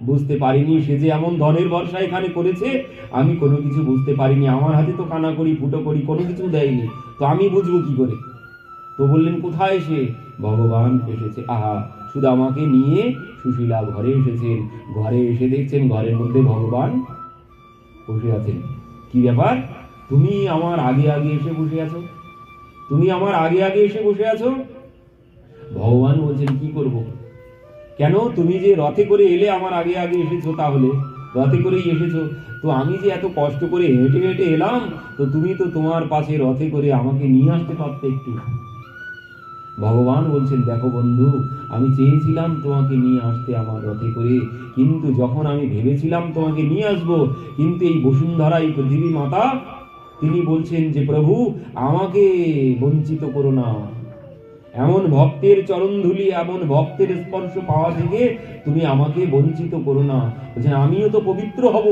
বুঝতে পারিনি। সে যে এমন ধনের বর্ষা এখানে করেছে, আমি কোনো কিছু বুঝতে পারিনি। আমার হাতে তো কানা করি ফুটো করি কোনো কিছু দেয়নি, তো আমি বুঝবো কি করে? তো বললেন, কোথায় এসে? ভগবান এসেছে। আহা, সুদামাকে নিয়ে সুশীলা ঘরে এসেছেন। ঘরে এসে দেখছেন ঘরের মধ্যে ভগবান বসে আছেন। কি ব্যাপার? তুমি আমার আগে আগে এসে বসে আছো, তুমি আমার আগে আগে এসে বসে আছো। ভগবান বলছেন, কি করব? কেন? তুমি যে রথে করে এলে আমার আগে আগে এসেছো, তাহলে রথে করেই এসেছো। তো আমি যে এত কষ্ট করে হেঁটে হেঁটে এলাম, তো তুমি তো তোমার পাশে রথে করে আমাকে নিয়ে আসতে পারতে একটু। ভগবান বলছেন, দেখো বন্ধু, আমি চেয়েছিলাম তোমাকে নিয়ে আসতে আমার রথে করে, কিন্তু যখন আমি ভেবেছিলাম তোমাকে নিয়ে আসবো, কিন্তু এই বসুন্ধরা, এই পৃথিবী মাতা, তিনি বলছেন যে প্রভু আমাকে বঞ্চিত করো না। এমন ভক্তের চরণধুলি, এমন ভক্তের স্পর্শ পাওয়া থেকে তুমি আমাকে বঞ্চিত করো না। বলছেন, আমিও তো পবিত্র হব।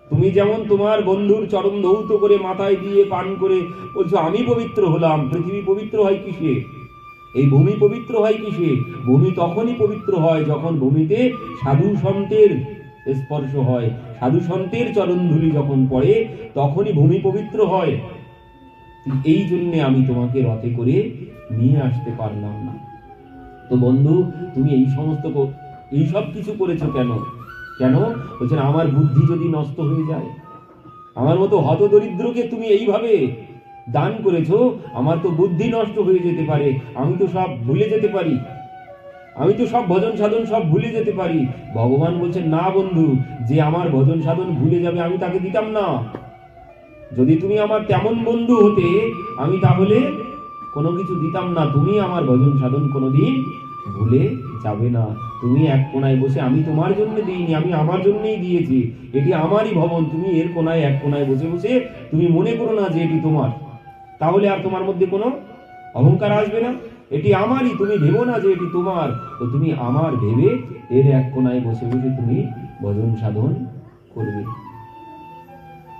তুমি যেমন তোমার বন্ধুর চরণ ধৌত করে মাথায় দিয়ে পান করে বলছো আমি পবিত্র হলাম, পৃথিবী পবিত্র হয় কিসে? এই ভূমি পবিত্র হয় কিসে? ভূমি তখনই পবিত্র হয় যখন ভূমিতে সাধু সন্তের স্পর্শ হয়, সাধু সন্তের চরণধুলি যখন পড়ে, তখনই ভূমি পবিত্র হয়। এই জন্য আমি তোমাকে রথে করে নিয়ে আসতে পারলাম না। তো বন্ধু, তুমি এই সমস্ত এই সব কিছু করেছো কেন? কেন? বলছেন, আমার বুদ্ধি যদি নষ্ট হয়ে যায়, আমার মতো হতদরিদ্রকে তুমি এইভাবে দান করেছো, আমার তো বুদ্ধি নষ্ট হয়ে যেতে পারে, আমি তো সব ভুলে যেতে পারি, আমি তো সব ভজন সাধন সব ভুলে যেতে পারি। ভগবান বলছেন, না বন্ধু, যে আমার ভজন সাধন ভুলে যাবে আমি তাকে দিতাম না। যদি তুমি আমার তেমন বন্ধু হতে, আমি তাহলে কোনো কিছু দিতাম না। তুমি আমার ভজন সাধন কোনোদিন ভুলে যাবে না। তুমি এক কোনায় বসে, আমি তোমার জন্য দিইনি, আমি আমার জন্যই দিয়েছি। এটি আমারই ভবন, তুমি এর কোনায় এক কোনায় বসে বসে তুমি মনে করো না যে এটি তোমার, তাহলে আর তোমার মধ্যে কোনো অহংকার আসবে না। এটি আমারই, তুমি ভেবো না যে এটি তোমার। তো তুমি আমার ভেবে এর এক কোনায় বসে বসে তুমি ভজন সাধন করবে।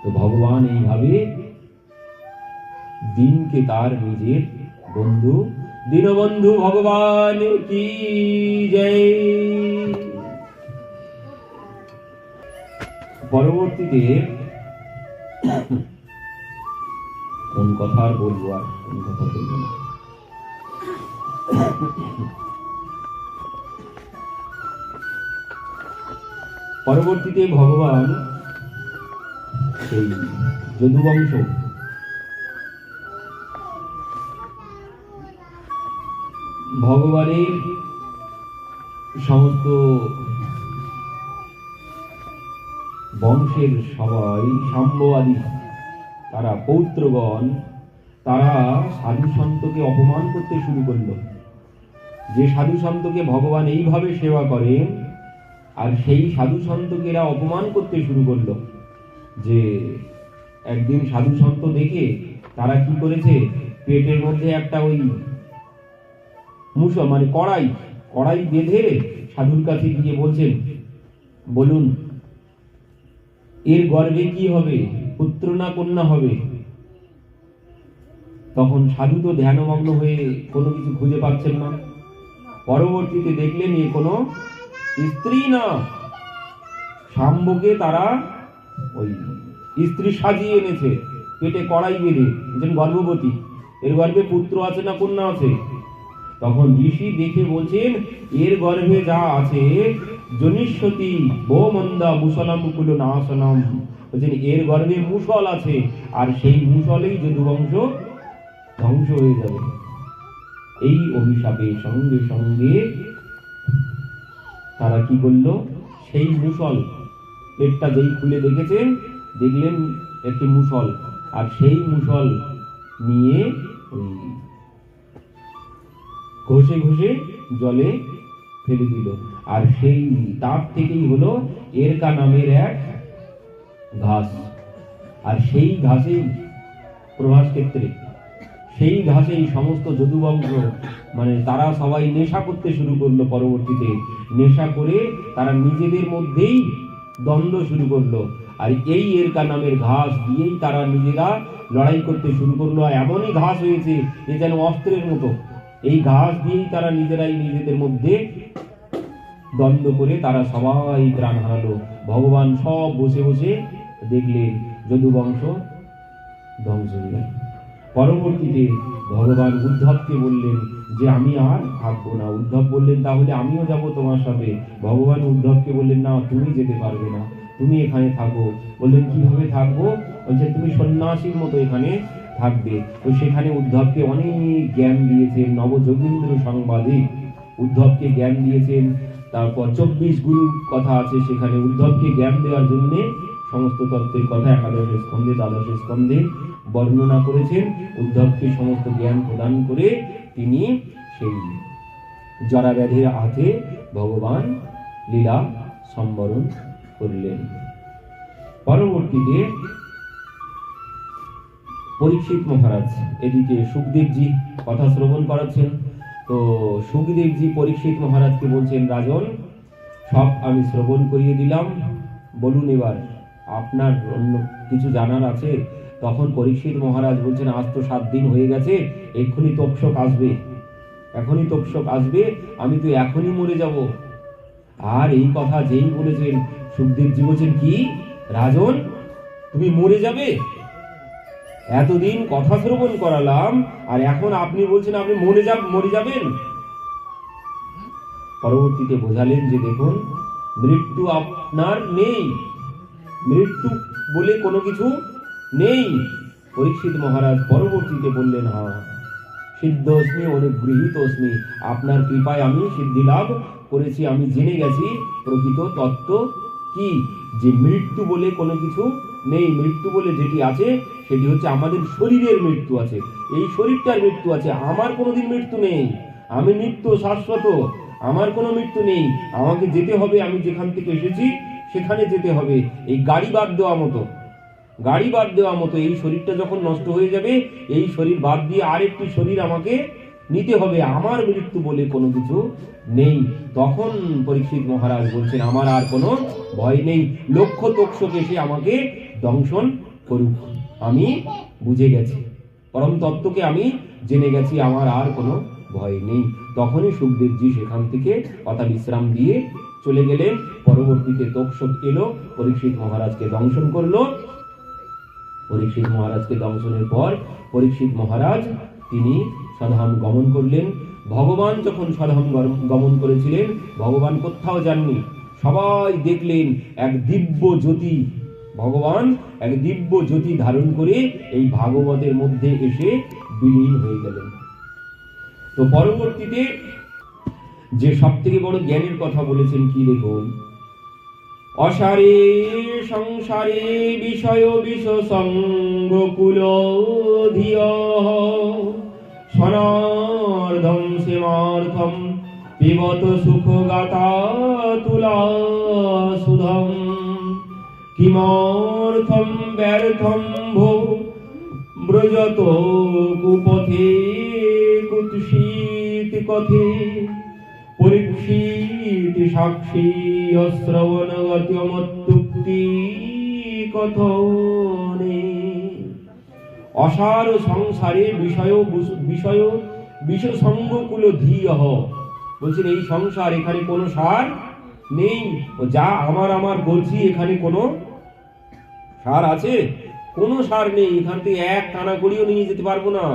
তো ভগবান এইভাবে দিনকে তার নিজের বন্ধু, দীনবন্ধু ভগবান কি জয়। পরবর্তীতে কোন কথা আর বলবো, আর কোন কথা বলবো না। পরবর্তীতে ভগবান সেই যদুবংশ, ভগবানের সমস্ত বংশের সবাই, শাম্ব আদি তারা পৌত্রগণ, তারা সাধু সন্তকে অপমান করতে শুরু করলো। যে সাধু সন্তকে ভগবান এইভাবে সেবা করেন, আর সেই সাধু সন্তকে এরা অপমান করতে শুরু করলো। যে একদিন সাধু সন্ত দেখে তারা কি করেছে, পেটের মধ্যে একটা ওই মুসল মানে কড়াই বেঁধে সাধুর কাছে গিয়ে বলছেন, বলুন এর গর্ভে কি হবে, পুত্র না কন্যা হবে? তখন সাধু তো ধ্যানমগ্ন হয়ে কোনো কিছু খুঁজে পাচ্ছেন না। পরবর্তীতে দেখলেন এ কোনো স্ত্রী না, শাম্বকে তারা ওই স্ত্রী সাজিয়ে এনেছে, পেটে কড়াই বেঁধে, গর্ভবতী, এর গর্ভে পুত্র আছে না কন্যা আছে? তখন ঋষি দেখে বলছেন, এর গর্ভে যা আছে জনিষ্যতি বহুমন্দা মুসলম কুল নাশনম, বলছেন এর গর্ভে মুসল আছে, আর সেই মুসলেই যদুবংশ ধ্বংস হয়ে যাবে। এই অভিশাপের সঙ্গে সঙ্গে তারা কি করলো, সেই মুসল পেটটা যেই খুলে দেখেছেন, দেখলেন একটি মুসল, আর সেই মুষল নিয়ে ওই ঘষে ঘষে জলে ফেলে দিল। আর সেই তার থেকেই হলো এরকা নামের এক ঘাস। আর সেই ঘাসেই প্রভাস ক্ষেত্রে সেই ঘাসেই সমস্ত যদুবংশ মানে তারা সবাই নেশা করতে শুরু করলো। পরবর্তীতে নেশা করে তারা নিজেদের মধ্যেই দ্বন্দ্ব শুরু করলো। আর এই এরকা নামের ঘাস দিয়েই তারা নিজেরা লড়াই করতে শুরু করলো। আর এমনই ঘাস হয়েছে যে যেন অস্ত্রের মতো। এই ঘাস দিয়েই তারা নিজেরাই নিজেদের মধ্যে দ্বন্দ্ব করে তারা সবাই প্রাণ হারালো। ভগবান সব বসে বসে দেখলেন, যদুবংশ ধ্বংস হয়ে গেল। পরবর্তীতে ভগবান উদ্ধবকে বললেন যে আমি আর থাকবো না। উদ্ধব বললেন তাহলে আমিও যাব তোমার সাথে। ভগবান উদ্ধবকে বললেন না, তুমি যেতে পারবে না, তুমি এখানে থাকো। বললেন কিভাবে থাকবো? বলছে তুমি সন্ন্যাসীর মতো এখানে থাকবে। তো সেখানে উদ্ধবকে অনেক জ্ঞান দিয়েছেন। নবযোগীন্দ্র সংবাদে উদ্ধবকে জ্ঞান দিয়েছেন। তারপর 24 গুরুর কথা আছে সেখানে। উদ্ধবকে জ্ঞান দেওয়ার জন্য সমস্ত তত্ত্বের কথা একাদশ স্কন্ধে দ্বাদশ স্কন্ধে বর্ণনা করেছেন। উদ্ধবকে সমস্ত জ্ঞান প্রদান করে তিনি সেই জরাব্যাধির হাতে ভগবান লীলা সম্বরণ করলেন। পরবর্তীতে পরীক্ষিত মহারাজ এদিকে সুখদেবজি কথা শ্রবণ করাচ্ছেন। তো সুখদেবজি পরীক্ষিত মহারাজকে বলছেন, রাজন সব আমি শ্রবণ করিয়ে দিলাম, বলুন এবার আপনার অন্য কিছু জানার আছে? তখন পরীক্ষিত মহারাজ বলছেন, আজ তো 7 দিন হয়ে গেছে, এক্ষুনি তক্ষক আসবে, এখনই তক্ষক আসবে, আমি তো এখনই মরে যাব। আর এই কথা যেই বলেছেন, সুখদেবজি বলছেন, কি রাজন তুমি মরে যাবে? এতদিন কথা শ্রবণ করালাম আর এখন আপনি বলছেন আপনি মরে যাবেন? পরবর্তীতে বোঝালেন যে দেখুন, মৃত্যু আপনার নেই, মৃত্যু বলে কোনো কিছু নেই। পরীক্ষিত মহারাজ পরবর্তীতে বললেন, হ্যাঁ সিদ্ধস্মি অনুগৃহীতস্মি, আপনার কৃপায় আমি সিদ্ধি লাভ করেছি, আমি জেনে গেছি প্রকৃত তত্ত্ব কি, যে মৃত্যু বলে কোনো কিছু নেই। মৃত্যু বলে যেটি আছে সেটি হচ্ছে আমাদের শরীরের মৃত্যু আছে, এই শরীরটার মৃত্যু আছে। আমার কোনোদিন মৃত্যু নেই, আমি নিত্য শাশ্বত, আমার কোনো মৃত্যু নেই। আমাকে যেতে হবে, আমি যেখান থেকে এসেছি সেখানে যেতে হবে। এই গাড়ি বাদ দেওয়া মতো, গাড়ি বাদ দেওয়া মতো এই শরীরটা যখন নষ্ট হয়ে যাবে, এই শরীর বাদ দিয়ে আরেকটি শরীর আমাকে নিতে হবে। আমার মৃত্যু বলে কোনো কিছু নেই। তখন পরীক্ষিত মহারাজ বলছেন, আমার আর কোনো ভয় নেই, লক্ষ তক্ষক এসে আমাকে দংশন করুক, আমি বুঝে গেছি, পরম তত্ত্বকে আমি জেনে গেছি, আমার আর কোনো ভয় নেই। তখনই সুখদেবজি সেখান থেকে কথা বিশ্রাম দিয়ে চলে গেলেন। পরবর্তীতে তক্ষক এলো, পরীক্ষিত মহারাজকে দংশন করলো। পরীক্ষিত মহারাজকে দংশনের পর পরীক্ষিত মহারাজ তিনি স্বধাম গমন করলেন। ভগবান যখন স্বধাম গমন করেছিলেন, ভগবান কোথাও যাননি, সবাই দেখলেন এক দিব্য জ্যোতি, ভগবান এক দিব্য জ্যোতি ধারণ করে এই ভাগবতের মধ্যে এসে বিলীন হয়ে গেলেন। তো পরবর্তীতে যে সব থেকে বড় জ্ঞানের কথা বলেছেন কি দেখুন, অসারে সংসারে বিষয় বিষ সঙ্গ কুল ধিয় সনার্ধম সেমার্থম পিবত সুখ গাতা তুলা সুধম কিমর্থম ব্যর্থম ভো ব্রজত কুপথে কুৎসিত কথে পরীক্ষিত সাক্ষী অশ্রবণগত্যমত্যুক্তি কথনে। অসার সংসারে বিষয় সঙ্গকুল ধীয়, বলছেন এই সংসার, এখানে কোনো সার নেই। যা আমার বলছি, এখানে কোনো সার আছে? কোনো সার নেই। এখান থেকে এক কানা করিও নিয়ে যেতে পারবো না,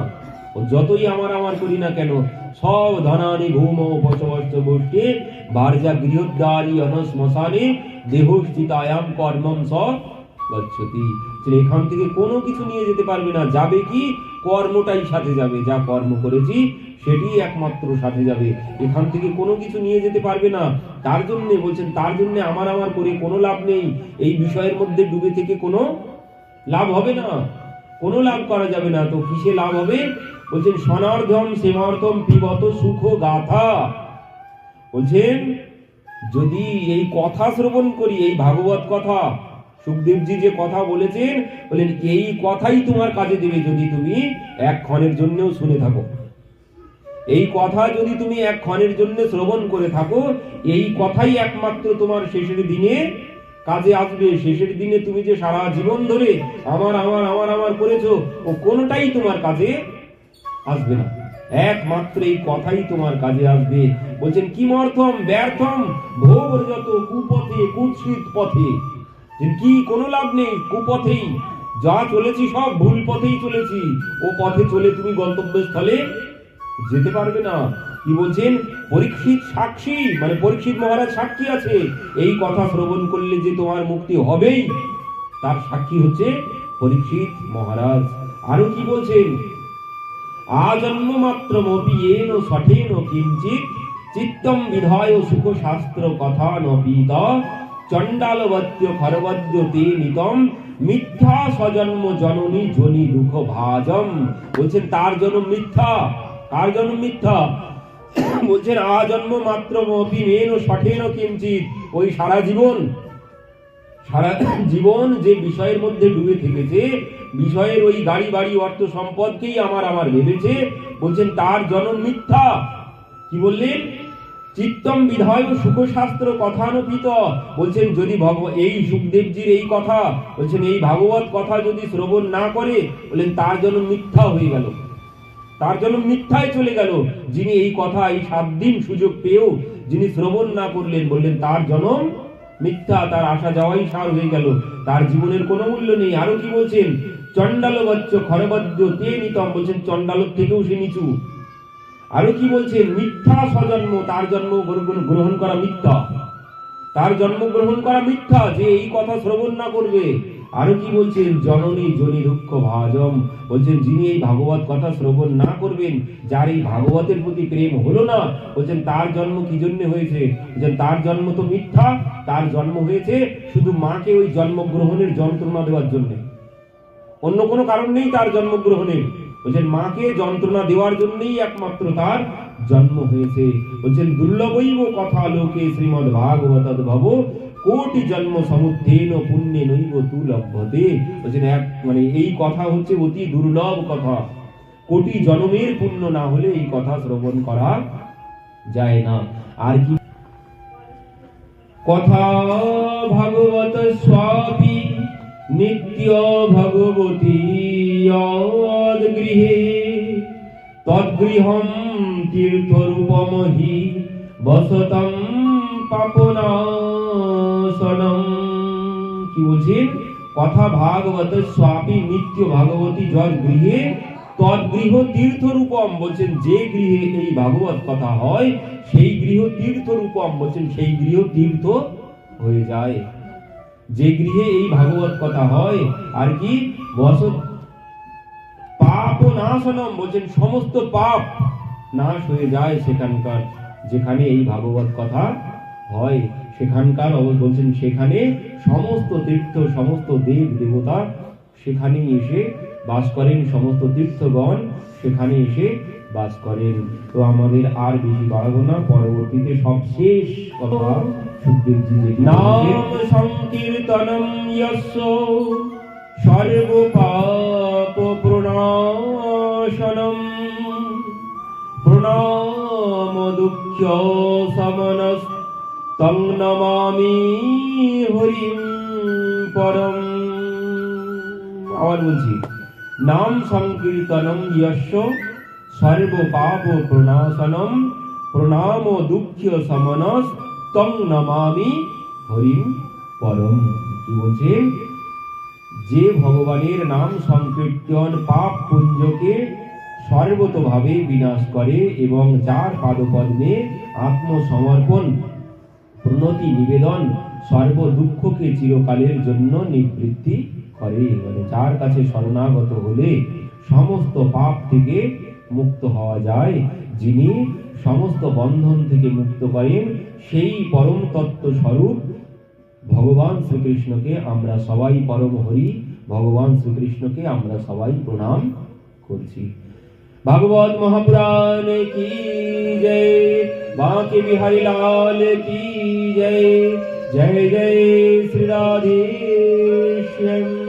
যতই আমার করি না কেন। সব ধনানি ভূম পচবস্ত গোষ্ঠী বার্যা গৃহদ্বারী অনশ্মশানে দেহস্থিতায়াম কর্মম স গচ্ছতি। এখান থেকে কোনো কিছু নিয়ে যেতে পারবে না। যাবে কি? কর্মটাই সাথে যাবে, যা কর্ম করেছি সেটি একমাত্র সাথে যাবে। এখান থেকে কোনো কিছু নিয়ে যেতে পারবে না। তার জন্য বলছেন, তার জন্য আমার করে কোনো লাভ নেই। এই বিষয়ের মধ্যে ডুবে থেকে কোনো লাভ হবে না। কোনো লাভ করা যাবে না। তো কিসে লাভ হবে? বলছেন সনার্ধম সেমার্থম পিবত সুখ গাথা। বলছেন যদি এই কথা শ্রবণ করি, এই ভাগবত কথা, সুখদেবজি যে কথা বলেছেন, বলেন এই কথাই তোমার কাজে দেবে যদি তুমি এক ক্ষণের জন্যও শুনে থাকো। এই কথা যদি তুমি এক ক্ষণের জন্য শ্রবণ করে থাকো, এই কথাই একমাত্র তোমার শেষের দিনে কাজে আসবে। শেষের দিনে তুমি যে সারা জীবন ধরে আমার আমার আমার আমার করেছো, ও কোনটাই তোমার কাজে আসবে না, একমাত্র এই কথাই তোমার কাজে আসবে। বলছেন কিমর্থম ব্যর্থম ভোবর্জত কুপথে কুৎসিত পথে। কি কোনো লাভ নেই, কুপথেই যা চলেছি সব ভুল পথেই চলেছি, ও পথে চলে তুমি গন্তব্যস্থলে যেতে পারবে না। কি বলছেন? পরীক্ষিত সাক্ষী, মানে পরীক্ষিত মহারাজ সাক্ষী আছে, এই কথা শ্রবণ করলে যে তোমার মুক্তি হবেই, তার সাক্ষী হচ্ছে পরীক্ষিত মহারাজ। আরো কি বলছেন? আজন্ম মাত্র মপিয়েন সঠেন কিঞ্চিত চিত্তম বিধায় সুখ শাস্ত্র কথা নপিত চণ্ডালবত্য খরবদ্য তে নিতম মিথ্যা স্বজন্ম জননী জনি দুঃখ ভাজম। বলছেন তার জন্ম মিথ্যা। কার জন্ম মিথ্যা? বলছেন আজন্ম মাত্র মপিয়েন সঠেন কিঞ্চিত, ওই সারা জীবন যে বিষয়ের মধ্যে ডুবে থেকেছে, বিষয়ের ওই গাড়ি বাড়ি অর্থ সম্পদকেই আমার আমার ভেবেছে, বলছেন তার জন্ম মিথ্যা। কি বললেন? চিত্তম বিধায় সুখশাস্ত্র কথানুপিত। বলছেন যদি এই সুখদেবজির এই কথা, বলছেন এই ভাগবত কথা যদি শ্রবণ না করে, বললেন তার জন্য মিথ্যা হয়ে গেল, তার জন্য মিথ্যায় চলে গেল। যিনি এই কথা এই 7 দিন সুযোগ পেয়েও যিনি শ্রবণ না করলেন, বললেন তার জন্ম মিথ্যা, তার আসা যাওয়াই সার হয়ে গেল, তার জীবনের কোনো মূল্য নেই। আরো কি বলছেন? চণ্ডাল বচ্চ খরবদ্য তে নিতম। বলছেন চণ্ডালক থেকেও সে নিচু। আরো কি বলছেন? মিথ্যা স্বজন্ম, তার জন্ম গ্রহণ করা মিথ্যা, তার জন্মগ্রহণ করা মিথ্যা, যে এই কথা শ্রবণ না করবে। আরো কি বলছেন? জননী জনি দুঃখ ভাজম। বলছেন যিনি এই ভাগবত কথা শ্রবণ না করবেন, যার এই ভাগবতের প্রতি প্রেম হলো না, বলছেন তার জন্ম কি জন্য হয়েছে? বলছেন তার জন্ম তো মিথ্যা, তার জন্ম হয়েছে শুধু মাকে ওই জন্মগ্রহণের যন্ত্রণা দেওয়ার জন্য, অন্য কোনো কারণ নেই তার জন্মগ্রহণের। বলছেন মাকে যন্ত্রণা দেওয়ার জন্যই একমাত্র তার জন্ম হয়েছে। বলছেন দুর্লভৈব কথা লোকে শ্রীমদ্ ভাগবত ভব কোটি জন্ম সমুত্থেন পুণ্যে নৈব তু লভ্যতে। বলছেন মানে এই কথা হচ্ছে অতি দুর্লভ কথা, কোটি জন্মের পুণ্য না হলে এই কথা শ্রবণ করা যায় না। আর কি কথা ভাগবত স্বাপি নিত্য ভগবতী গৃহে তদ্গৃহম তীর্থরূপমহি বসতম পাপনাশনম। কি বলছেন? কথা ভাগবত স্বাপি নিত্য ভাগবতী যদ গৃহে তদ্গৃহ তীর্থরূপম। বলছেন যে গৃহে এই ভাগবত কথা হয়, সেই গৃহ তীর্থরূপম। বলছেন সেই গৃহ তীর্থ হয়ে যায়। যে গৃহে এই ভাগবত কথা হয়, আর কি পাপ নাশনম। বলছেন সমস্ত পাপ নাশ হয়ে যায় সেখানকার, যেখানে এই ভাগবত কথা হয় সেখানকার। বলছেন সেখানে সমস্ত তীর্থ, সমস্ত দেব দেবতা সেখানে এসে বাস করেন, সমস্ত তীর্থগণ সেখানে এসে বাস করেন। তো আমাদের আর বেশি বাড়াবো না, পরবর্তীতে সবশেষ কথা সুখদেবজি নাম সংকীর্তনম যস্য সর্ব পাপ প্রণাশনম প্রণাম দুঃখ সমনস তং নমামি হরিম পরম। আবার বলছি, নাম সংকীর্তনম যস্য সর্ব পাপ প্রণাশনম প্রণাম দুঃখ সমনস তং নমামি হরিম পরম। কি বলছেন? যে ভগবানের নাম সংকীর্তন পাপ পুঞ্জকে সর্বতভাবে বিনাশ করে এবং যার পাদপদ্মে আত্মসমর্পণ প্রণতি নিবেদন সর্ব দুঃখকে চিরকালের জন্য নিবৃত্তি করে। মানে যার কাছে শরণাগত হলে সমস্ত পাপ থেকে মুক্ত হওয়া যায়, যিনি সমস্ত বন্ধন থেকে মুক্ত করেন, সেই পরম তত্ত্ব স্বরূপ ভগবান শ্রীকৃষ্ণকে আমরা সবাই পরম হরি ভগবান শ্রীকৃষ্ণকে আমরা সবাই প্রণাম করছি। ভাগবত মহাপুরাণ কি জয়, বাঁকে বিহারী লাল কি জয়, জয় জয় শ্রী রাধেশ্যাম।